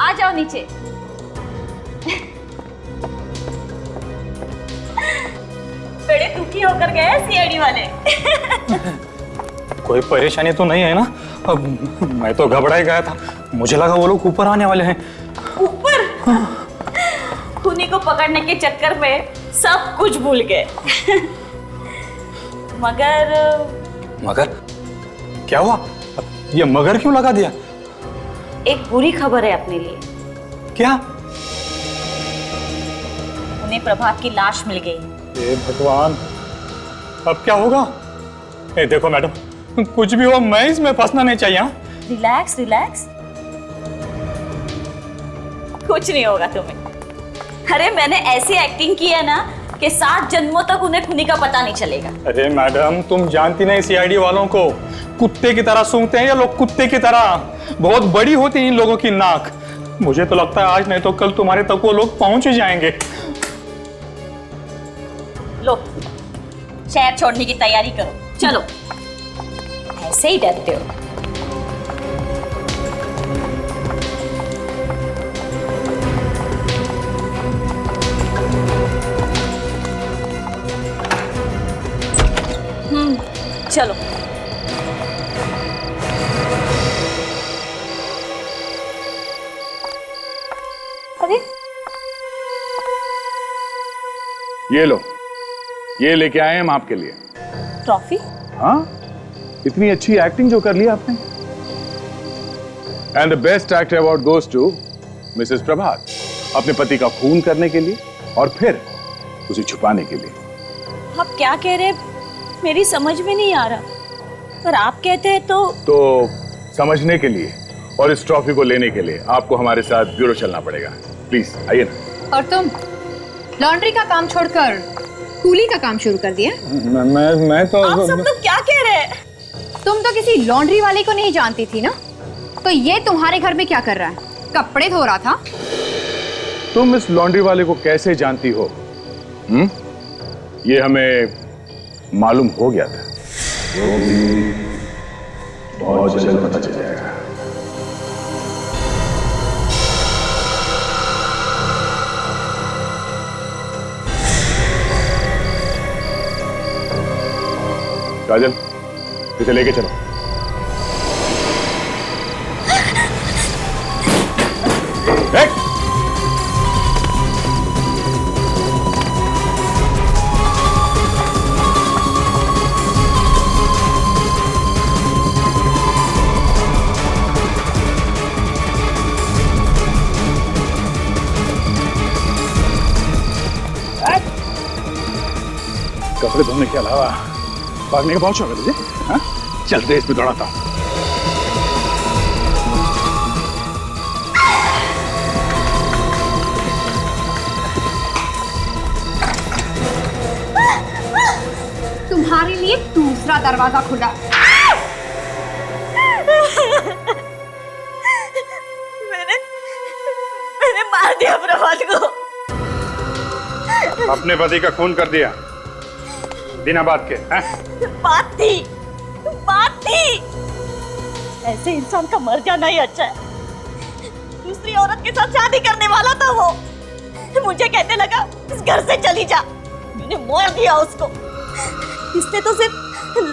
आ जाओ नीचे। बड़े दुखी होकर गए सीआईडी वाले। कोई परेशानी तो नहीं है ना? अब मैं तो घबरा ही गया था, मुझे लगा वो लोग ऊपर आने वाले हैं। ऊपर? खूनी को पकड़ने के चक्कर में सब कुछ भूल गए। मगर क्या हुआ? ये मगर क्यों लगा दिया? एक बुरी खबर है अपने लिए। क्या? उन्हें प्रभात की लाश मिल गई। हे भगवान, अब क्या होगा? ए देखो मैडम, कुछ भी हो मैं इसमें फंसना नहीं चाहिए। रिलैक्स रिलैक्स, कुछ नहीं होगा तुम्हें। अरे मैंने ऐसी एक्टिंग की है ना कि 7 जन्मों तक उन्हें खूनी का पता नहीं चलेगा। अरे मैडम, तुम जानती नहीं सीआईडी वालों को, कुत्ते की तरह सूंघते हैं ये लोग, कुत्ते की तरह। बहुत बड़ी होती है इन लोगों की नाक। मुझे तो लगता है आज नहीं तो कल तुम्हारे तक वो लोग पहुंच ही जाएंगे। लो, शहर छोड़ने की तैयारी करो, चलो। ऐसे ही डरते हो। चलो। अरे ये लो, ये लेके आए हम आपके लिए। ट्रॉफी? हाँ, इतनी अच्छी एक्टिंग जो कर ली आपने। And the best actor award goes to missus Prabhat, अपने पति का खून करने के लिए और फिर उसे छुपाने के लिए। आप क्या कह रहे हैं? मेरी समझ में नहीं आ रहा, पर आप कहते हैं तो समझने के लिए और इस ट्रॉफी को लेने के लिए आपको हमारे साथ ब्यूरो चलना पड़ेगा। प्लीज आइए ना। और तुम लॉन्ड्री का काम छोड़कर कूली का काम शुरू कर दिया? मैं तो आप सब लोग क्या कह रहे हैं? तुम तो किसी लॉन्ड्री वाले को नहीं जानती थी ना, तो ये तुम्हारे घर में क्या कर रहा है? कपड़े धो रहा था? तुम इस लॉन्ड्री वाले को कैसे जानती हो? ये हमें मालूम हो गया था। वो भी बहुत जल्द पता चल जाएगा। काजल, इसे लेके चलो। कपड़े धोने के अलावा भागने का बहुत शौक है तुझे? हाँ? चल रेस में दौड़ाता हूं। तुम्हारे लिए दूसरा दरवाजा खुला। मैंने मार दिया प्रभात को। अपने पति का खून कर दिया बिना बात के? बात थी। ऐसे इंसान का मर जाना ही अच्छा है। दूसरी औरत के साथ शादी करने वाला था वो। मुझे कहने लगा इस घर से चली जा, मैंने मार दिया उसको। इसने तो सिर्फ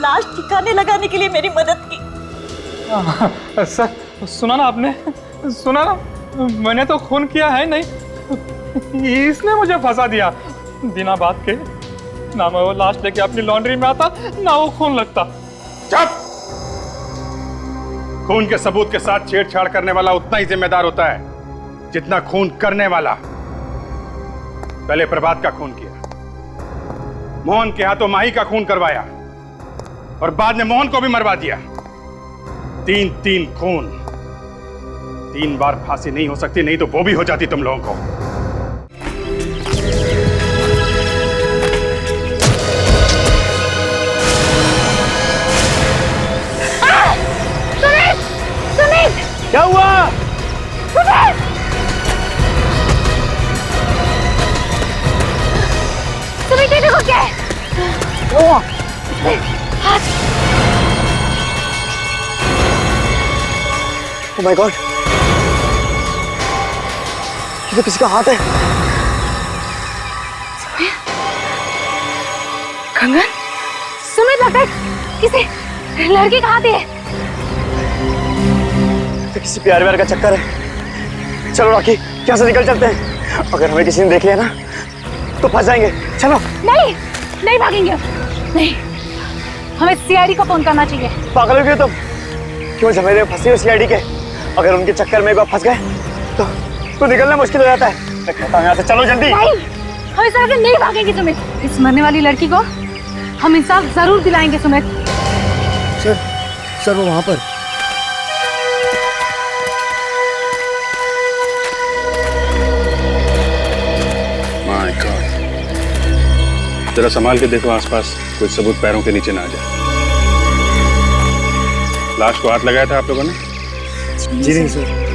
लाश ठिकाने लगाने के लिए मेरी मदद की। सर सुना ना आपने? सुना ना, मैंने तो खून किया है नहीं, इसने मुझे फंसा दिया बिना बात के। ना मैं वो लाश लेके अपनी लॉन्ड्री में आता, ना वो खून लगता। चुप! खून के सबूत के साथ छेड़छाड़ करने वाला उतना ही जिम्मेदार होता है जितना खून करने वाला। पहले प्रभात का खून किया, मोहन के हाथों माही का खून करवाया और बाद में मोहन को भी मरवा दिया। 3 खून, 3 बार फांसी नहीं हो सकती, नहीं तो वो भी हो जाती तुम लोगों को। क्या हुआ? तुम्हें देखो क्या है? ओह माय गॉड, ये तो किसी का हाथ है। कंगन, सुमित लगता है किसी लड़की कहाँ थी? तो किसी प्यार व्यार का चक्कर है। चलो राखी, क्या से निकल चलते हैं। अगर हमें किसी ने देख लिया ना तो फंस जाएंगे। चलो। नहीं, नहीं भागेंगे, नहीं। हमें सीआईडी को फोन करना चाहिए। पागल हो गए तुम? क्यों झमेले में फंसी हो सीआईडी के? अगर उनके चक्कर में एक बार फंस गए तो निकलना मुश्किल हो जाता है। मैं कहता हूँ यहाँ से चलो जल्दी। नहीं, हम इस तरह से नहीं भागेंगे सुमित। इस मरने वाली लड़की को हम इंसाफ जरूर दिलाएंगे सुमित। सर वो वहां पर। माय गॉड, जरा संभाल के देखो आसपास कोई सबूत पैरों के नीचे ना आ जाए। लाश को हाथ लगाया था आप लोगों ने? जी नहीं सर।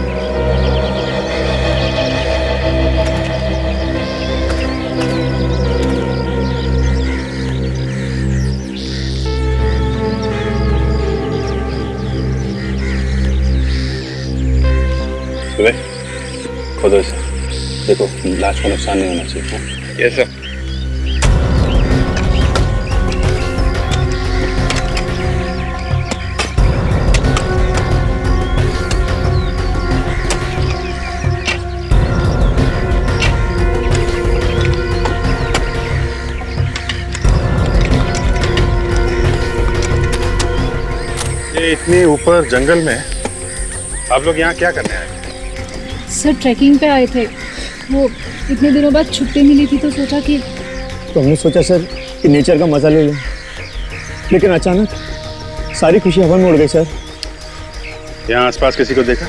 खोदो इसे, देखो लाश को नुकसान नहीं होना चाहिए। Yes sir. ये इतने ऊपर जंगल में आप लोग यहाँ क्या करने आए? सर ट्रैकिंग पे आए थे, वो इतने दिनों बाद छुट्टी मिली थी तो सोचा कि तो हमने सोचा सर कि नेचर का मजा ले लें, लेकिन अचानक सारी खुशी हवा में उड़ गई सर। यहाँ आसपास किसी को देखा?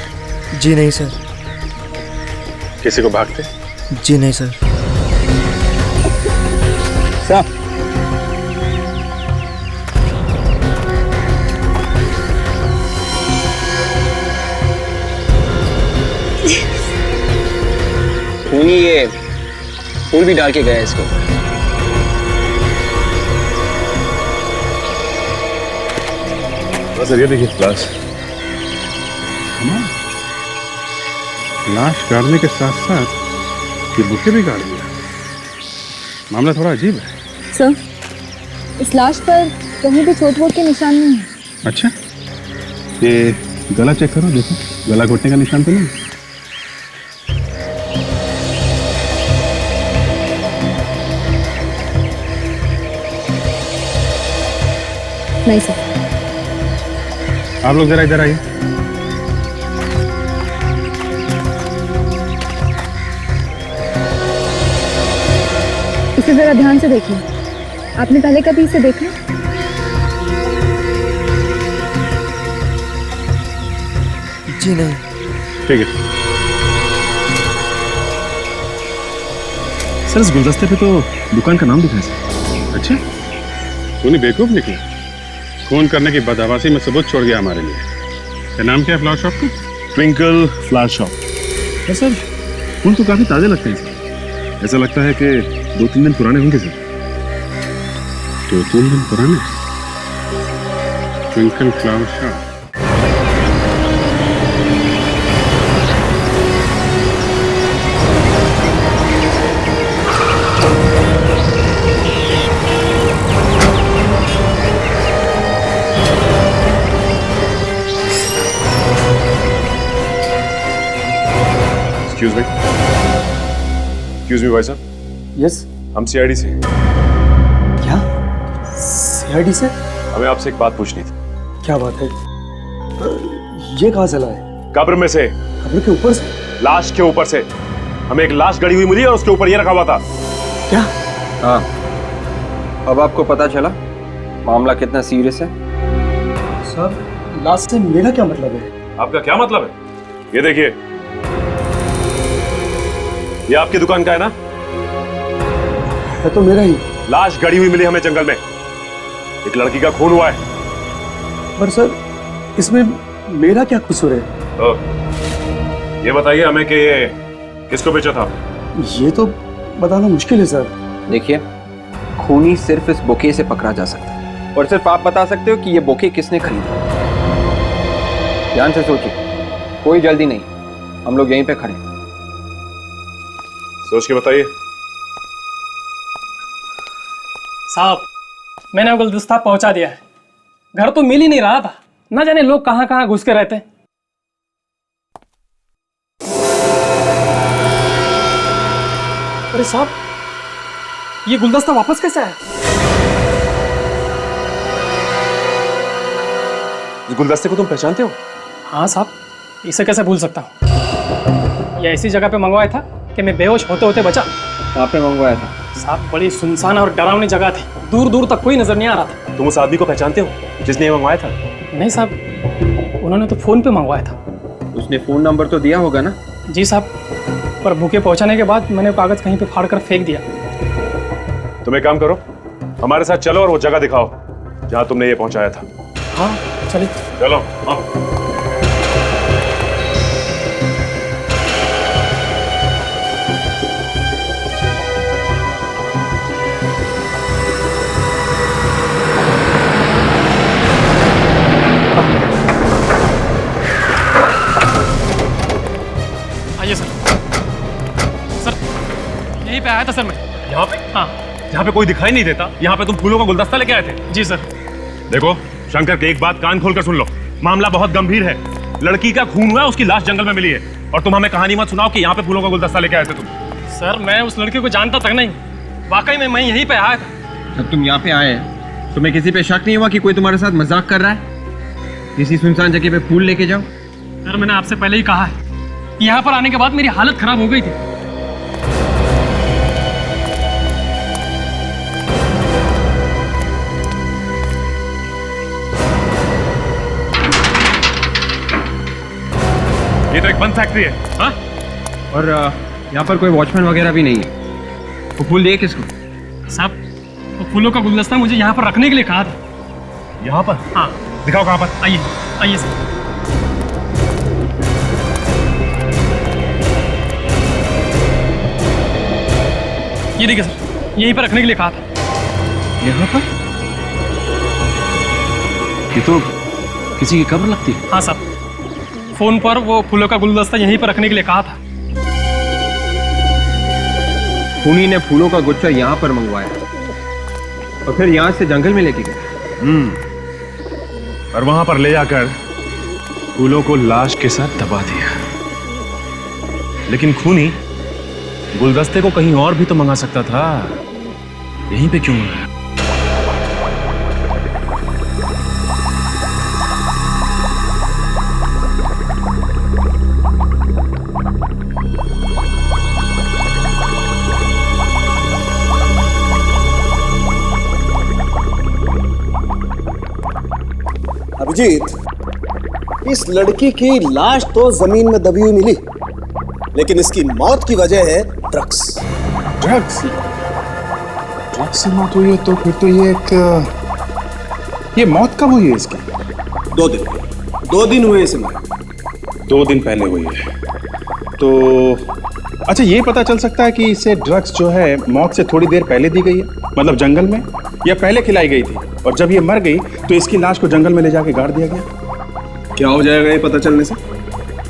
जी नहीं सर। किसी को भागते? जी नहीं सर। सर खूनी ये फूल भी डाल के गया इसको। सर ये देखिए लाश गाड़ने के साथ साथ ये बुके भी गाड़ दिया। मामला थोड़ा अजीब है। सर इस लाश पर कहीं भी चोट वोट के निशान नहीं है। अच्छा, ये गला चेक करो, देखो गला घोटने का निशान तो नहीं? नहीं सर। आप लोग जरा इधर आइए। इसे जरा ध्यान से देखिए। आपने पहले कभी इसे देखा? जी नहीं। ठीक है सर, इस गुलदस्ते पे तो दुकान का नाम लिखा है सर। अच्छा, खूनी बेवकूफ निकला। खून करने की बदहवासी में सबूत छोड़ गया हमारे लिए। क्या नाम क्या है फ्लावर शॉप का? Twinkle flower shop. सर फूल तो काफी ताजे लगते हैं सर। ऐसा लगता है कि 2-3 दिन पुराने होंगे सर। 2-3 दिन पुराने? Twinkle flower shop. Excuse me भाई साहब। यस। हम सीआईडी से। क्या? सीआईडी से? हमें आपसे एक बात पूछनी थी। क्या बात है? ये कहाँ से लाए? कब्र में से। कब्र के ऊपर से? लाश के ऊपर से। हमें एक लाश गड़ी हुई मिली और उसके ऊपर ये रखा हुआ था। क्या? हाँ, अब आपको पता चला मामला कितना सीरियस है। सर लाश से मेरा क्या मतलब है? आपका क्या मतलब है? ये देखिए, ये आपकी दुकान का है ना? है तो मेरा ही। लाश गड़ी हुई मिली हमें जंगल में। एक लड़की का खून हुआ है। पर सर इसमें मेरा क्या कसूर है? ये बताइए हमें कि ये किसको बेचा था? ये तो बताना मुश्किल है सर। देखिए, खूनी सिर्फ इस बुके से पकड़ा जा सकता है और सिर्फ आप बता सकते हो कि ये बुके किसने खरीदा। ध्यान से सोचिए, कोई जल्दी नहीं, हम लोग यहीं पे खड़े हैं। सोच के बताइए। साहब, मैंने वो गुलदस्ता पहुंचा दिया है। घर तो मिल ही नहीं रहा था, ना जाने लोग कहाँ कहाँ घुस के रहते हैं। अरे साहब, ये गुलदस्ता वापस कैसे आया? इस गुलदस्ते को तुम पहचानते हो? हाँ साहब, इसे कैसे भूल सकता हूँ। ये ऐसी जगह पे मंगवाया था कि मैं बेहोश होते होते बचा। कहाँ पे मंगवाया था? साहब, बड़ी सुनसान और डरावनी जगह थी, दूर दूर तक कोई नजर नहीं आ रहा था। तुम उस आदमी को पहचानते हो जिसने ये मंगवाया था? नहीं साहब, उन्होंने तो फोन पे मंगवाया था। उसने फोन नंबर तो दिया होगा ना? जी साहब, पर बुके पहुंचाने के बाद मैंने कागज कहीं पे फाड़ कर फेंक दिया। तुम एक काम करो, हमारे साथ चलो और वो जगह दिखाओ जहां तुमने ये पहुंचाया था। हाँ चलिए। चलो। हाँ। आइए सर। सर, यहीं पे आया था सर मैं। यहाँ पे? हाँ। यहाँ पे कोई दिखाई नहीं देता, यहाँ पे तुम फूलों का गुलदस्ता लेके आए थे? जी सर। देखो शंकर, की एक बात कान खोलकर सुन लो, मामला बहुत गंभीर है। लड़की का खून हुआ, उसकी लाश जंगल में मिली है, और तुम हमें कहानी मत सुनाओ कि यहाँ पे फूलों का गुलदस्ता लेके आए थे तुम। सर, मैं उस लड़की को जानता तक नहीं, वाकई में मैं यहीं पे आया था। जब तुम यहाँ पे आए तुम्हें किसी पे शक नहीं हुआ कि कोई तुम्हारे साथ मजाक कर रहा है? किसी सुनसान जगह पे फूल लेके जाओ। सर, मैंने आपसे पहले ही कहा है, यहाँ पर आने के बाद मेरी हालत खराब हो गई थी। ये तो एक बंद फैक्ट्री है। हाँ? और यहाँ पर कोई वॉचमैन वगैरह भी नहीं है। वो फूल दिए किसको? साहब, वो फूलों का गुलदस्ता मुझे यहाँ पर रखने के लिए कहा था। यहाँ पर? हाँ। दिखाओ कहाँ पर। आइए आइए सर। ये देखिए सर, यहीं पर रखने के लिए कहा था। यहाँ पर? ये तो किसी की कब्र लगती है। हाँ साहब, फोन पर वो फूलों का गुलदस्ता यहीं पर रखने के लिए कहा था। खूनी ने फूलों का गुच्छा यहाँ पर मंगवाया और फिर यहाँ से जंगल में लेके गए। और वहां पर ले जाकर फूलों को लाश के साथ दबा दिया। लेकिन खूनी गुलदस्ते को कहीं और भी तो मंगा सकता था, यहीं पे क्यों मंगाया? अभिजीत, इस लड़की की लाश तो जमीन में दबी हुई मिली, लेकिन इसकी मौत की वजह है ड्रग्स। ड्रग्स? ड्रग्स से मौत हुई है तो फिर तो ये मौत कब हुई है इसकी? 2 दिन हुए इसे मरे। 2 दिन पहले हुई है तो अच्छा, ये पता चल सकता है कि इसे ड्रग्स जो है मौत से थोड़ी देर पहले दी गई है, मतलब जंगल में, या पहले खिलाई गई थी और जब ये मर गई तो इसकी लाश को जंगल में ले जाके गाड़ दिया गया। क्या हो जाएगा ये पता चलने से?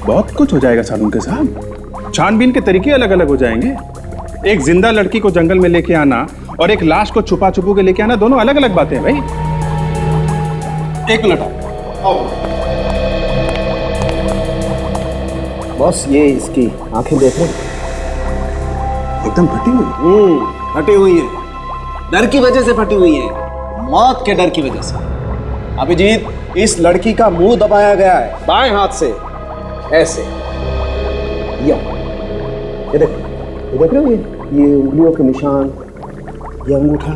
बहुत कुछ हो जाएगा सालून के साहब। छानबीन के तरीके अलग अलग हो जाएंगे। एक जिंदा लड़की को जंगल में लेके आना और एक लाश को छुपा छुपू के लेके आना, दोनों अलग अलग बातें हैं भाई। एक मिनट आओ। बॉस, ये इसकी आंखें देख रहे हैं, एकदम फटी हुई। फटी हुई है, डर की वजह से फटी हुई है, मौत के डर की वजह से। अभिजीत, इस लड़की का मुंह दबाया गया है बाएं हाथ से, ऐसे। ये देख रहे हो, ये उंगलियों के निशान, ये अंगूठा।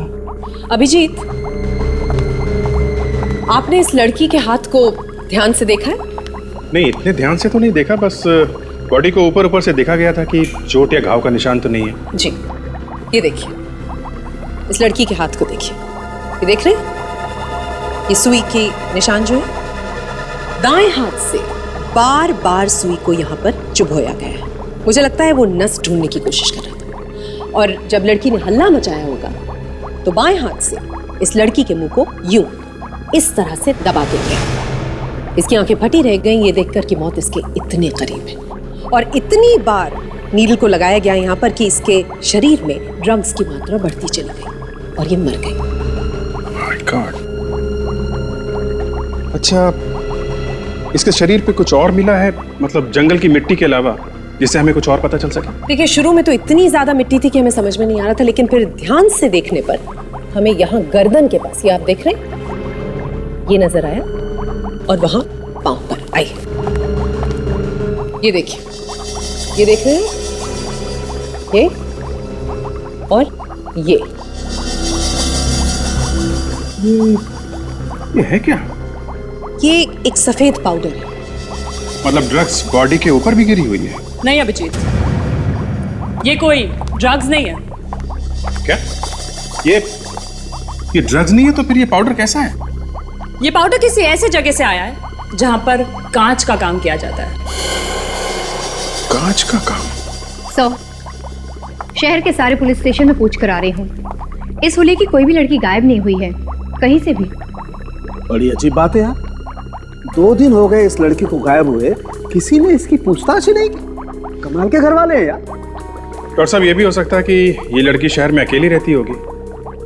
अभिजीत, आपने इस लड़की के हाथ को ध्यान से देखा है? नहीं, इतने ध्यान से तो नहीं देखा, बस बॉडी को ऊपर ऊपर से देखा गया था कि चोट या घाव का निशान तो नहीं है। जी, ये देखिए, इस लड़की के हाथ को देखिए, ये देख रहे हैं? ये सुई के निशान जो है, दाएं हाथ से बार बार सुई को यहाँ पर चुभोया गया है। मुझे लगता है वो नस ढूंढने की कोशिश कर रहा था, और जब लड़की ने हल्ला मचाया होगा तो बाएं हाथ से इस लड़की के मुंह को यूं इस तरह से दबा दिया गया। इसकी आंखें फटी रह गईं ये देखकर कि मौत इसके इतने करीब है, और इतनी बार नीडल को लगाया गया यहाँ पर कि इसके शरीर में ड्रग्स की मात्रा बढ़ती चली गई और ये मर गई। गॉड। अच्छा, इसके शरीर पे कुछ और मिला है, मतलब जंगल की मिट्टी के अलावा, जिससे हमें कुछ और पता चल सके? देखिए, शुरू में तो इतनी ज्यादा मिट्टी थी कि हमें समझ में नहीं आ रहा था, लेकिन फिर ध्यान से देखने पर हमें यहाँ गर्दन के पास, ये आप देख रहे हैं, ये नजर आया, और वहां पांव पर आइए, ये देखिए, ये देख रहे हैं, ये और ये है क्या? ये एक सफेद पाउडर है। मतलब ड्रग्स बॉडी के ऊपर भी गिरी हुई है? नहीं अभिजीत, ये कोई ड्रग्स नहीं है। क्या? ये ड्रग्स नहीं है तो फिर ये पाउडर कैसा है? ये पाउडर किसी ऐसे जगह से आया है जहां पर कांच का काम किया जाता है। कांच का काम? शहर के सारे पुलिस स्टेशन में पूछ कर आ रही हूँ। इस होली की कोई भी लड़की गायब नहीं हुई है कहीं से भी। बड़ी अजीब बात है यार, 2 दिन हो गए इस लड़की को गायब हुए, किसी ने इसकी पूछताछ ही नहीं की। कमाल के घर वाले हैं यार। डॉक्टर साहब, ये भी हो सकता है कि ये लड़की शहर में अकेली रहती होगी,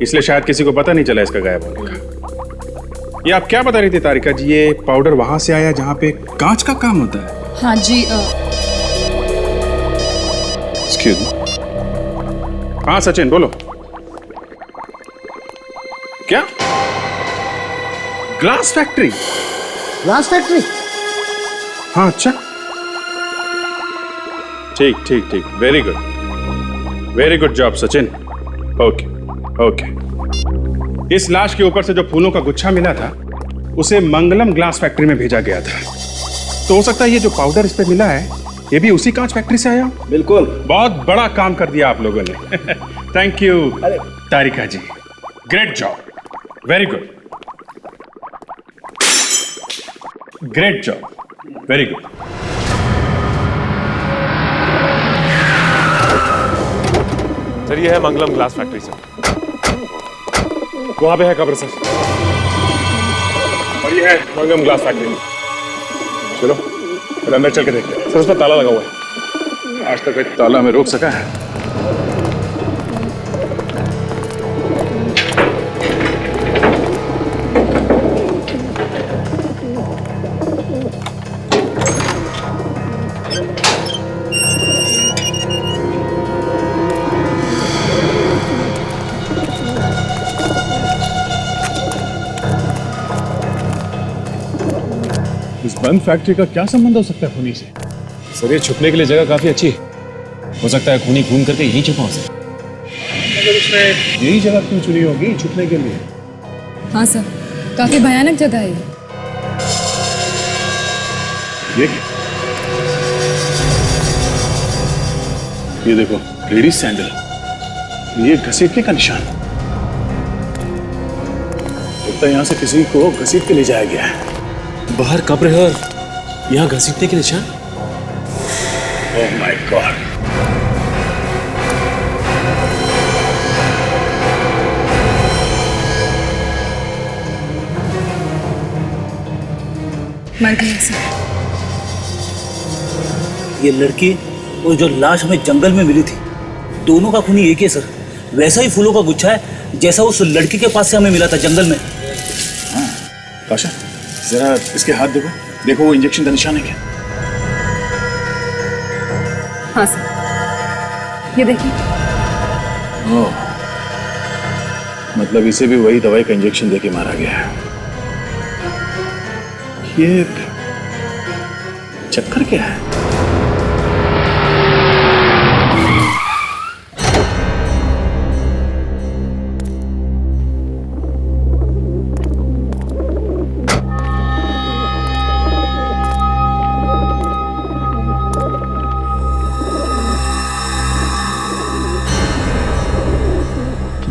इसलिए शायद किसी को पता नहीं चला इसका गायब होने का। ये आप क्या बता रही थी तारिका जी, ये पाउडर वहां से आया जहां पे कांच का काम होता है? हाँ जी। Excuse me. हाँ सचिन, बोलो। क्या? Glass factory? Glass factory? हाँ, अच्छा, ठीक ठीक ठीक, very good job Sachin. Okay okay. इस लाश के ऊपर से जो फूलों का गुच्छा मिला था उसे मंगलम ग्लास फैक्ट्री में भेजा गया था, तो हो सकता है ये जो पाउडर इस पे मिला है ये भी उसी कांच फैक्ट्री से आया। बिल्कुल, बहुत बड़ा काम कर दिया आप लोगों ने। Thank you Tarika ji, great job, very good, great job, very good. Sir ये है मंगलम ग्लास फैक्ट्री सर, वहां पे है कब्र सर, और ये है मंगलम ग्लास फैक्ट्री। चलो फिर अंदर चल के देखते हैं। सर उस पर ताला लगा हुआ है। आज तक कोई ताला में रोक सका है? इस बंद फैक्ट्री का क्या संबंध हो सकता है खूनी से? सर ये छुपने के लिए जगह काफी अच्छी है, हो सकता है खूनी खून करके यहीं छुपा हो सके। मगर उसने यही जगह क्यों चुनी होगी छुपने के लिए? हाँ सर, काफी भयानक जगह है ये देखो, लेडीज सैंडल, ये घसीटने का निशान। लगता है यहाँ से किसी को घसीट के ले जाया गया है। बाहर कब्र है और यहाँ घसीटने के निशान। Oh my God. मर गई सर। ये लड़की और जो लाश हमें जंगल में मिली थी, दोनों का खूनी एक ही है सर। वैसा ही फूलों का गुच्छा है जैसा उस लड़की के पास से हमें मिला था जंगल में। हाँ काशा, जरा इसके हाथ देखो, देखो वो इंजेक्शन का निशान है क्या? हाँ सर, ये देखिए। ओह, मतलब इसे भी वही दवाई का इंजेक्शन देके मारा गया है। ये चक्कर क्या है?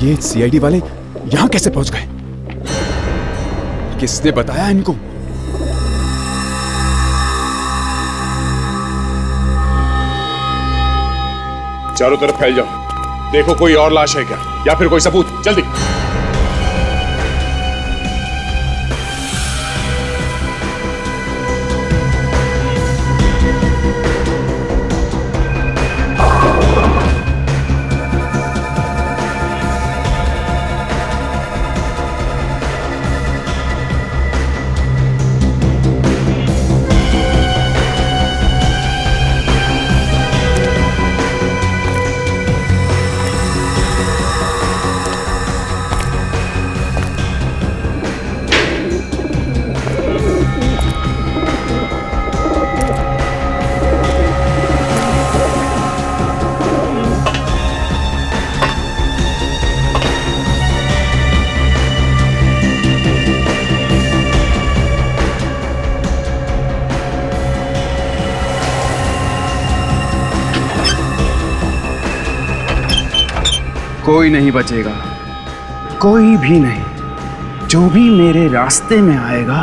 ये सीआईडी वाले यहां कैसे पहुंच गए? किसने बताया इनको? चारों तरफ फैल जाओ, देखो कोई और लाश है क्या या फिर कोई सबूत, जल्दी। कोई नहीं बचेगा, कोई भी नहीं। जो भी मेरे रास्ते में आएगा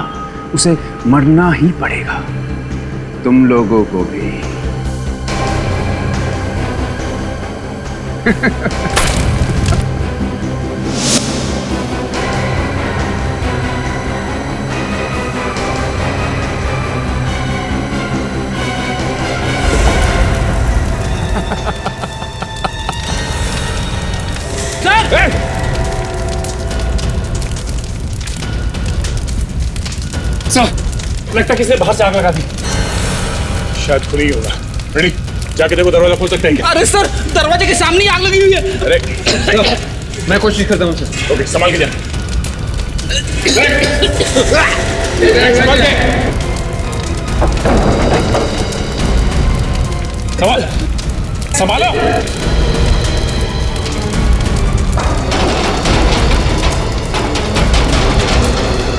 उसे मरना ही पड़ेगा, तुम लोगों को भी। सर, लगता किसी ने बाहर से आग लगा दी। शायद खुली ही होगा। रेडी, जाके देखो दरवाजा खोल सकते हैं क्या? अरे सर, दरवाजे के सामने ही आग लगी हुई है। अरे मैं कोशिश करता हूँ सर। ओके, संभाल के जा। संभाल के। संभालो।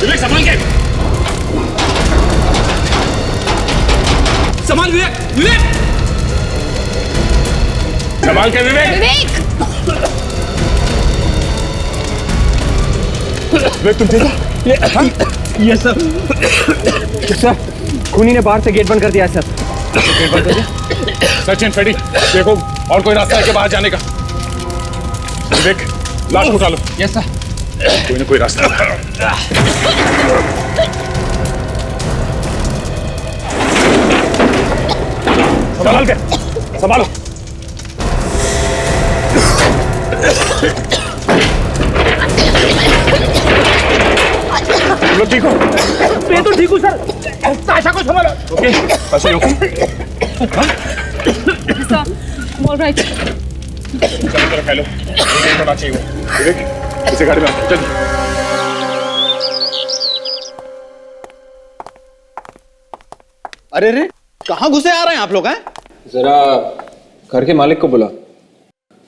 विवेक, संभाल के। संभाल विवेक, विवेक। संभाल के विवेक। विवेक तुम ठीक हो? Yes sir. सर, खूनी ने बाहर से गेट बंद कर दिया है सर। गेट बंद कर दिया? सचिन, फेडी, देखो और कोई रास्ता है क्या बाहर जाने का? विवेक, लाश उठा लो। Yes sir. कोई ना कोई रास्ता। संभाल के, संभालो। तुम लोग ठीक हो? मैं तो ठीक हूँ सर। साशा को संभालो। ओके, ऐसे ओके? ऑलराइट। चलो तरफ फैलो। विवेक होना चाहिए वो। विवेक, इसे गाड़ी में आओ, चल। अरे रे, कहाँ घुसे आ रहे हैं आप लोग? हैं जरा घर के मालिक को बुला।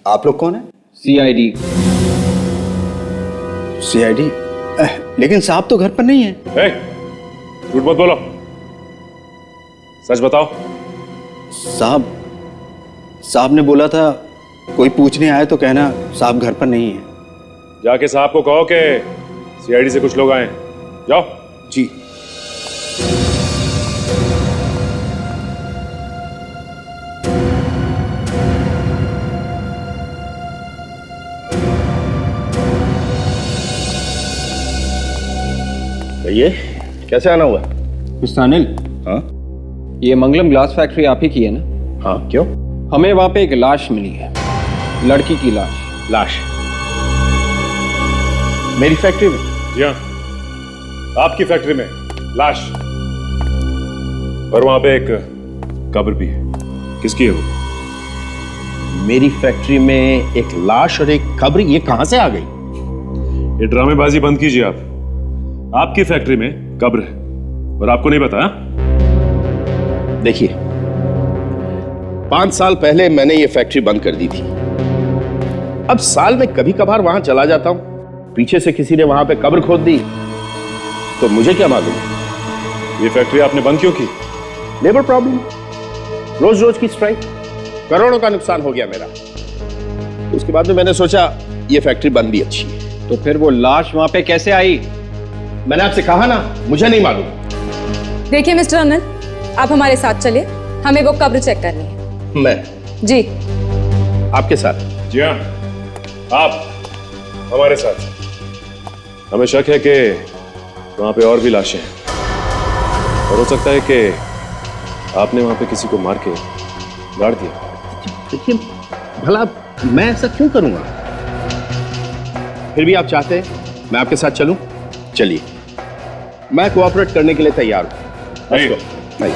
आप लोग कौन है? CID। CID? लेकिन साहब तो घर पर नहीं है। झूठ मत बोलो, सच बताओ। साहब ने बोला था कोई पूछने आए तो कहना साहब घर पर नहीं है। जाके साहब को कहो कि CID से कुछ लोग आए। जाओ। जी। ये कैसे आना हुआ? मिस्टर अनिल। हाँ? ये मंगलम ग्लास फैक्ट्री आप ही की है ना? हाँ, क्यों? हमें वहां पे एक लाश मिली है, लड़की की लाश। लाश? मेरी फैक्ट्री में? जी हाँ, आपकी फैक्ट्री में लाश। और वहां पे एक कब्र भी है। किसकी है वो? मेरी फैक्ट्री में एक लाश और एक कब्र, ये कहां से आ गई? ये ड्रामेबाजी बंद कीजिए आप। आपकी फैक्ट्री में कब्र है और आपको नहीं पता? देखिए, 5 साल पहले मैंने ये फैक्ट्री बंद कर दी थी। अब साल में कभी कभार वहां चला जाता हूं, पीछे से किसी ने वहां पे कब्र खोद दी तो मुझे क्या मालूम। ये फैक्ट्री आपने बंद क्यों की? लेबर प्रॉब्लम, रोज रोज की स्ट्राइक, करोड़ों का नुकसान हो गया मेरा। उसके बाद में मैंने सोचा ये फैक्ट्री बंद भी अच्छी है। तो फिर वो लाश वहां पे कैसे आई? मैंने आपसे कहा ना, मुझे नहीं मालूम। देखिए मिस्टर अनिल, आप हमारे साथ चलिए, हमें वो कब्र चेक करनी है। मैं? जी। आपके साथ? जी हाँ, आप हमारे साथ। हमें शक है कि वहां पे और भी लाशें हैं और हो सकता है कि आपने वहां पे किसी को मार के गाड़ दिया। देखिए, भला मैं ऐसा क्यों करूंगा? फिर भी आप चाहते हैं मैं आपके साथ चलूं? चलिए, मैं कोऑपरेट करने के लिए तैयार हूं। नहीं।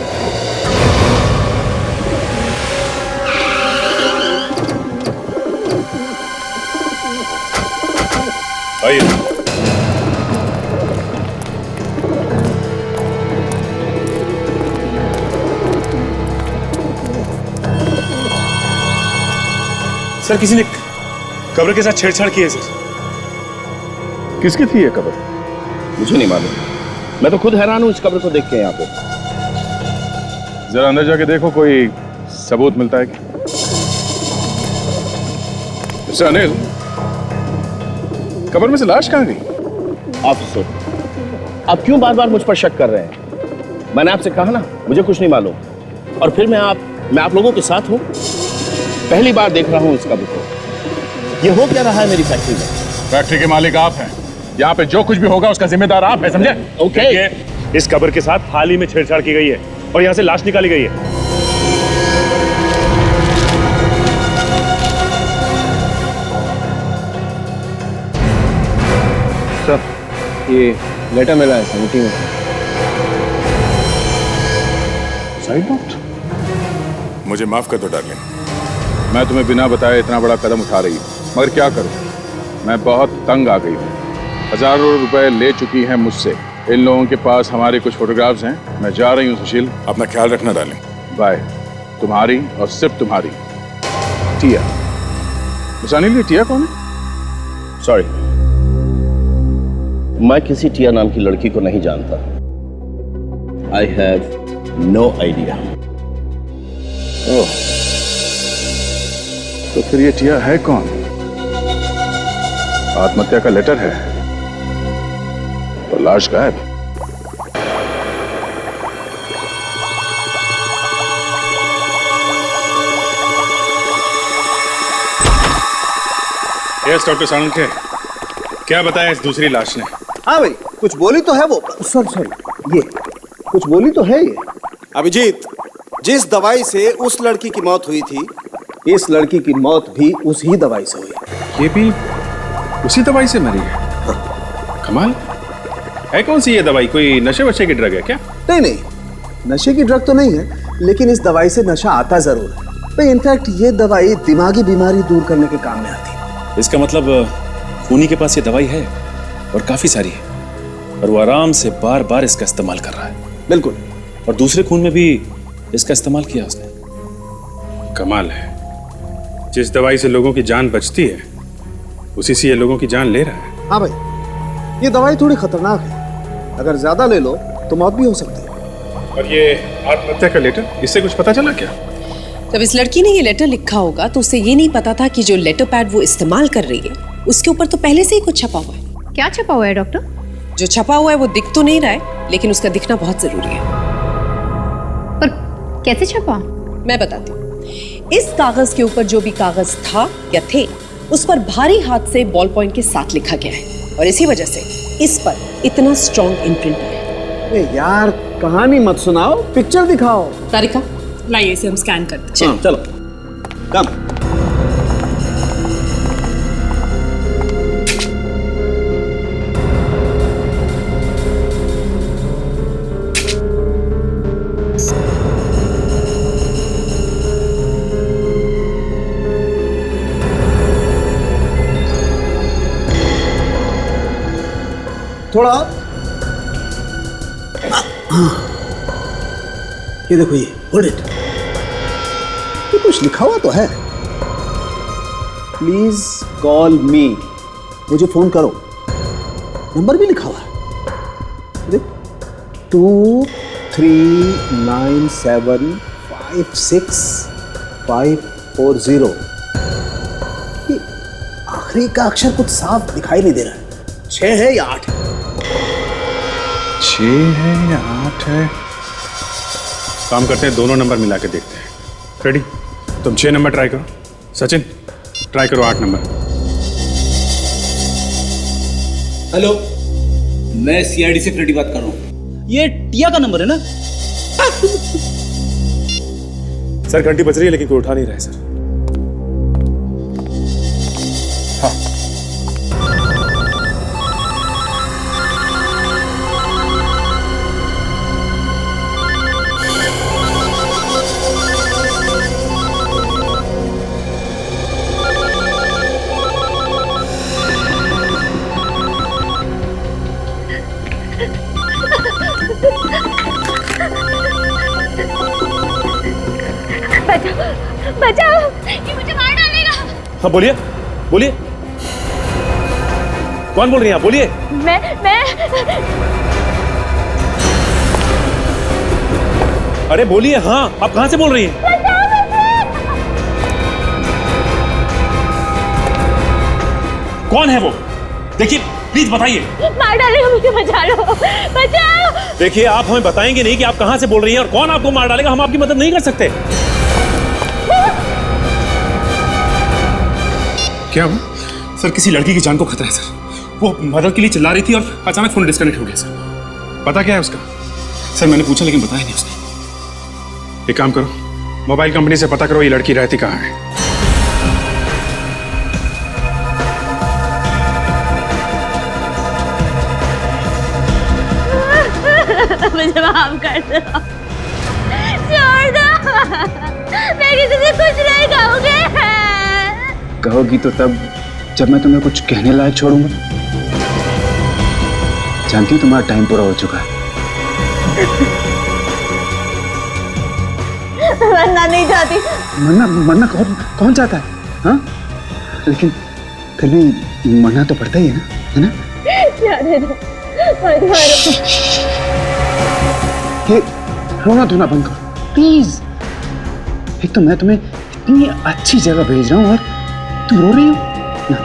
आइए। सर, किसी ने कब्र के साथ छेड़छाड़ की है सर। किसकी थी ये कब्र? मुझे नहीं मालूम। मैं तो खुद हैरान हूं इस कब्र को देख के। यहाँ पे जरा अंदर जाके देखो, कोई सबूत मिलता है क्या? मिस्टर अनिल, कब्र में से लाश कहाँ गई? ऑफिसर, आप क्यों बार बार मुझ पर शक कर रहे हैं? मैंने आपसे कहा ना, मुझे कुछ नहीं मालूम। और फिर मैं आप लोगों के साथ हूँ। पहली बार देख रहा हूँ इस कब्र को। ये हो क्या रहा है मेरी फैक्ट्री में? फैक्ट्री के मालिक आप हैं। यहाँ पे जो कुछ भी होगा उसका जिम्मेदार आप हैं, समझे? ओके। इस कब्र के साथ हाल ही में छेड़छाड़ की गई है और यहाँ से लाश निकाली गई है। सर, ये लेटर मिला है समिति में। Side note? मुझे माफ कर दो डार्लिंग, मैं तुम्हें बिना बताए इतना बड़ा कदम उठा रही हूँ, मगर क्या करूँ, मैं बहुत तंग आ गई हूँ। हजारों रुपए ले चुकी हैं मुझसे। इन लोगों के पास हमारे कुछ फोटोग्राफ्स हैं। मैं जा रही हूँ सुशील, अपना ख्याल रखना डार्लिंग। बाय। तुम्हारी और सिर्फ तुम्हारी, टिया। मुसानी लिए टिया कौन है? सॉरी, मैं किसी टिया नाम की लड़की को नहीं जानता। I have no idea. Oh, तो फिर ये टिया है कौन? आत्महत्या का लेटर है तो लाश गायब। यस डॉक्टर साळुंखे, क्या बताया इस दूसरी लाश ने? हाँ भाई, कुछ बोली तो है वो। सॉरी, ये कुछ बोली तो है ये। अभिजीत, जिस दवाई से उस लड़की की मौत हुई थी, इस लड़की की मौत भी उसी दवाई से हुई। ये भी उसी दवाई से मरी है? कमाल है। कौन सी ये दवाई? कोई नशे वशे की ड्रग है क्या? नहीं नहीं, नशे की ड्रग तो नहीं है, लेकिन इस दवाई से नशा आता जरूर है भाई। इनफैक्ट ये दवाई दिमागी बीमारी दूर करने के काम में आती है। इसका मतलब खूनी के पास ये दवाई है और काफी सारी है, और वो आराम से बार बार इसका इस्तेमाल कर रहा है। बिल्कुल। और दूसरे खून में भी इसका इस्तेमाल किया उसने। कमाल है, जिस दवाई से लोगों की जान बचती है उसी से ये लोगों की जान ले रहा है। हाँ भाई, ये दवाई थोड़ी खतरनाक है, अगर ज्यादा ले लो तो मौत भी हो सकती है। और ये आत्महत्या का लेटर, इससे कुछ पता चला क्या? जब इस लड़की ने ये लेटर लिखा होगा तो उसे ये नहीं पता था कि जो लेटर पैड वो इस्तेमाल कर रही है उसके ऊपर तो पहले से ही कुछ छपा हुआ है। क्या छपा हुआ है डॉक्टर? जो छपा हुआ है वो दिख तो नहीं रहा है, लेकिन उसका दिखना बहुत जरूरी है। पर कैसे छपा? मैं बताती हूँ। इस कागज के ऊपर जो भी कागज था या थे, उस पर भारी हाथ से बॉल पॉइंट के साथ लिखा गया है, और इसी वजह से इस पर इतना स्ट्रॉन्ग इम्प्रिंट है। यार कहानी मत सुनाओ, पिक्चर दिखाओ। तारिका, लाइए इसे हम स्कैन करते हैं। चलो कम। थोड़ा ये देखो, ये होल्ड इट। ये कुछ लिखा हुआ तो है। प्लीज कॉल मी, मुझे फोन करो। नंबर भी लिखा हुआ है, 23975650। ये आखिरी का अक्षर कुछ साफ दिखाई नहीं दे रहा है। 6 है या 8 है? 6 है या 8 है? काम करते हैं, दोनों नंबर मिला के देखते हैं। फ्रेडी, तुम 6 नंबर ट्राई करो। सचिन, ट्राई करो 8 नंबर। हेलो, मैं सीआईडी से फ्रेडी बात कर रहा हूँ। ये टिया का नंबर है ना? सर घंटी बज रही है लेकिन कोई उठा नहीं रहा है सर। हाँ, बचाओ, ये मुझे मार डालेगा। हाँ बोलिए, बोलिए, कौन बोल रही हैं आप? बोलिए। मैं अरे बोलिए, हाँ आप कहां से बोल रही हैं? कौन है वो? देखिए प्लीज बताइए। मार डालेगा, मुझे बचा लो, बचाओ। देखिए आप हमें बताएंगे नहीं कि आप कहां से बोल रही हैं और कौन आपको मार डालेगा, हम आपकी मदद नहीं कर सकते। क्या हुआ? सर किसी लड़की की जान को खतरा है सर। वो मदद के लिए चिल्ला रही थी और अचानक फोन डिस्कनेक्ट हो गया सर। पता क्या है उसका? सर मैंने पूछा लेकिन बताया नहीं उसने। एक काम करो, मोबाइल कंपनी से पता करो ये लड़की रहती कहाँ है। मुझे माफ कर दो, छोड़ दो, मैं किसी से कुछ नहीं कहूँगी। कहोगी तो तब जब मैं तुम्हें कुछ कहने लायक छोड़ूंगा। जानती हो तुम्हारा टाइम पूरा हो चुका है। मरना नहीं चाहती। मरना कौन चाहता है? हाँ, लेकिन फिर भी मरना तो पड़ता ही है ना? जाने दो, मत मारो। ये रोना धोना बंद करो प्लीज। एक तो मैं तुम्हें इतनी अच्छी जगह भेज रहा हूँ और तुम रो रही हो ना।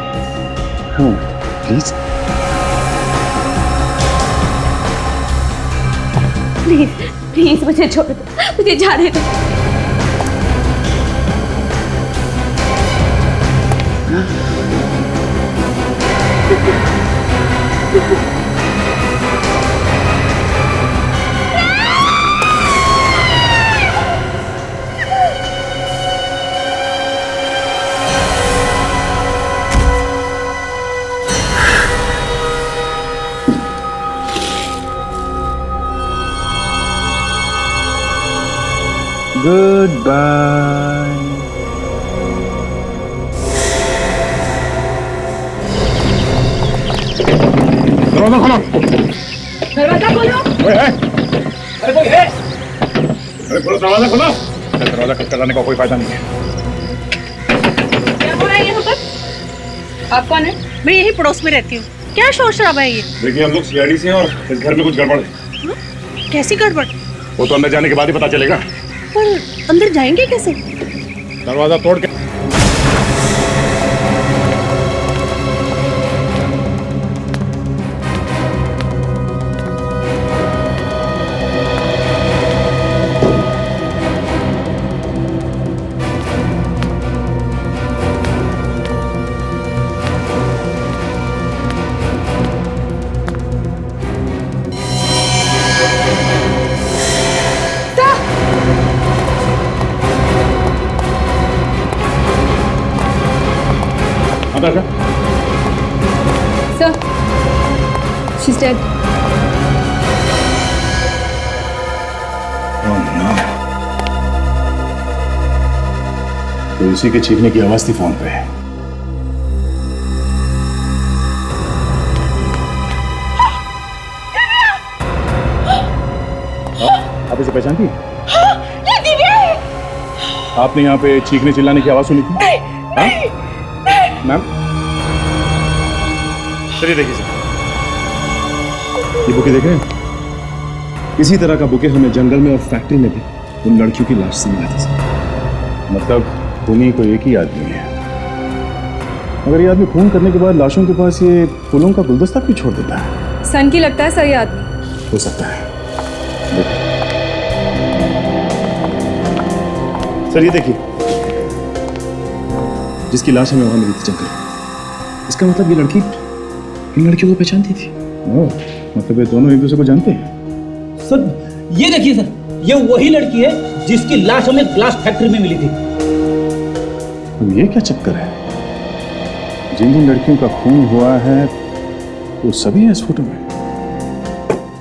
रो प्लीज प्लीज प्लीज मुझे छोड़ दो, मुझे जाने दो। Goodbye. दरवाजा खोलो। दरवाजा खोलो। ओए है? अरे कोई है? अरे खोलो दरवाजा खोलो। दरवाजा खटखटाने का कोई फायदा नहीं है। क्या हो रहा है यहाँ पर? आप कौन है? मैं यही पड़ोस में रहती हूँ। क्या शोर शराबा है ये? देखिए हम लोग सीआईडी से हैं और इस घर में कुछ गड़बड़ है। कैसी गड़बड़? वो तो अंदर जाने के बाद ही पता चलेगा। पर अंदर जाएंगे कैसे? दरवाजा तोड़ के। Sir, she's dead. Oh no. तो इसी के चीखने की आवाज थी फोन पे। आप इसे पहचानती हैं? ये दिव्या है। आपने यहाँ पे चीखने चिल्लाने की आवाज सुनी थी? मैम चलिए देखिए सर, ये बुके देख रहे हैं? इसी तरह का बुके हमें जंगल में और फैक्ट्री में भी उन लड़कियों की लाश से मिला था सर। मतलब खूनी कोई एक ही आदमी है। अगर ये आदमी खून करने के बाद लाशों के पास ये फूलों का गुलदस्ता क्यों छोड़ देता है? सन की लगता है सही आदमी। हो सकता है। सर ये देखिए, जिसकी लाश हमें वहां मिली थी जंगल, इसका मतलब ये लड़की इन लड़कियों को पहचानती थी। मतलब ये दोनों एक दूसरे को जानते हैं। सर ये देखिए सर, ये वही लड़की है जिसकी लाश हमें ग्लास फैक्ट्री में मिली थी। अब ये क्या चक्कर है? जिन जिन लड़कियों का खून हुआ है वो सभी हैं इस फोटो में।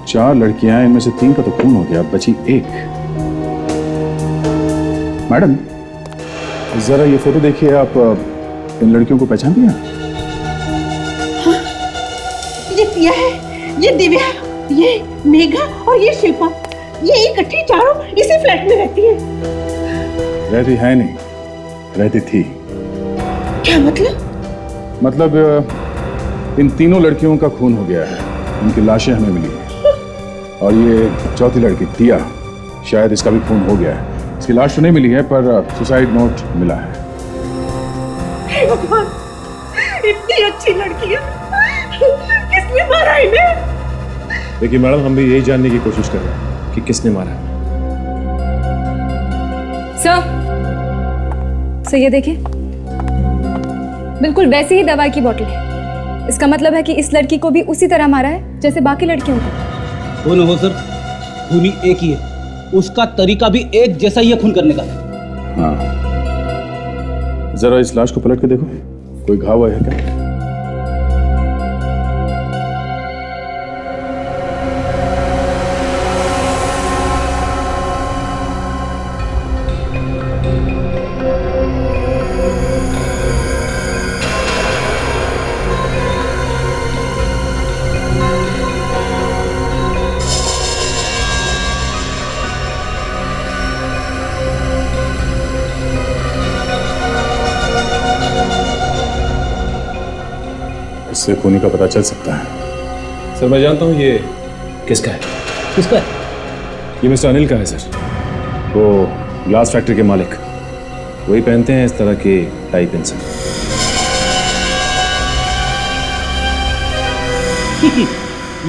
4 लड़कियां, इनमें से 3 का तो खून हो गया, बची 1। मैडम जरा ये फोटो देखिए, आप इन लड़कियों को पहचान दिया? हाँ, ये प्रिया है, ये दिव्या, ये मेघा और ये शिल्पा, ये इकट्ठी चारों इसी फ्लैट में रहती है। रहती है नहीं, रहती थी। क्या मतलब? मतलब इन तीनों लड़कियों का खून हो गया है, उनकी लाशें हमें मिली हैं। और ये चौथी लड़की टिया, शायद इसका भी खून हो गया है। इसकी लाश तो नहीं मिली है पर सुसाइड नोट मिला है। हे भगवान, इतनी अच्छी लड़की है किसने मारा इन्हें? देखिए मैडम, हम भी यही जानने की कोशिश कर रहे हैं कि किसने मारा है। सर ये देखिए, बिल्कुल वैसी ही दवा की बोतल है। इसका मतलब है कि इस लड़की को भी उसी तरह मारा है जैसे बाकी लड़कियों को। हो न हो सर, खूनी एक ही है, उसका तरीका भी एक जैसा ही है खून करने का। हाँ, जरा इस लाश को पलट के देखो, कोई घाव हुआ है क्या? इससे खूनी का पता चल सकता है। सर मैं जानता हूँ ये किसका है। किसका है? ये मिस्टर अनिल का है सर, वो ग्लास फैक्ट्री के मालिक। वही पहनते हैं इस तरह की टाई पेंसिल।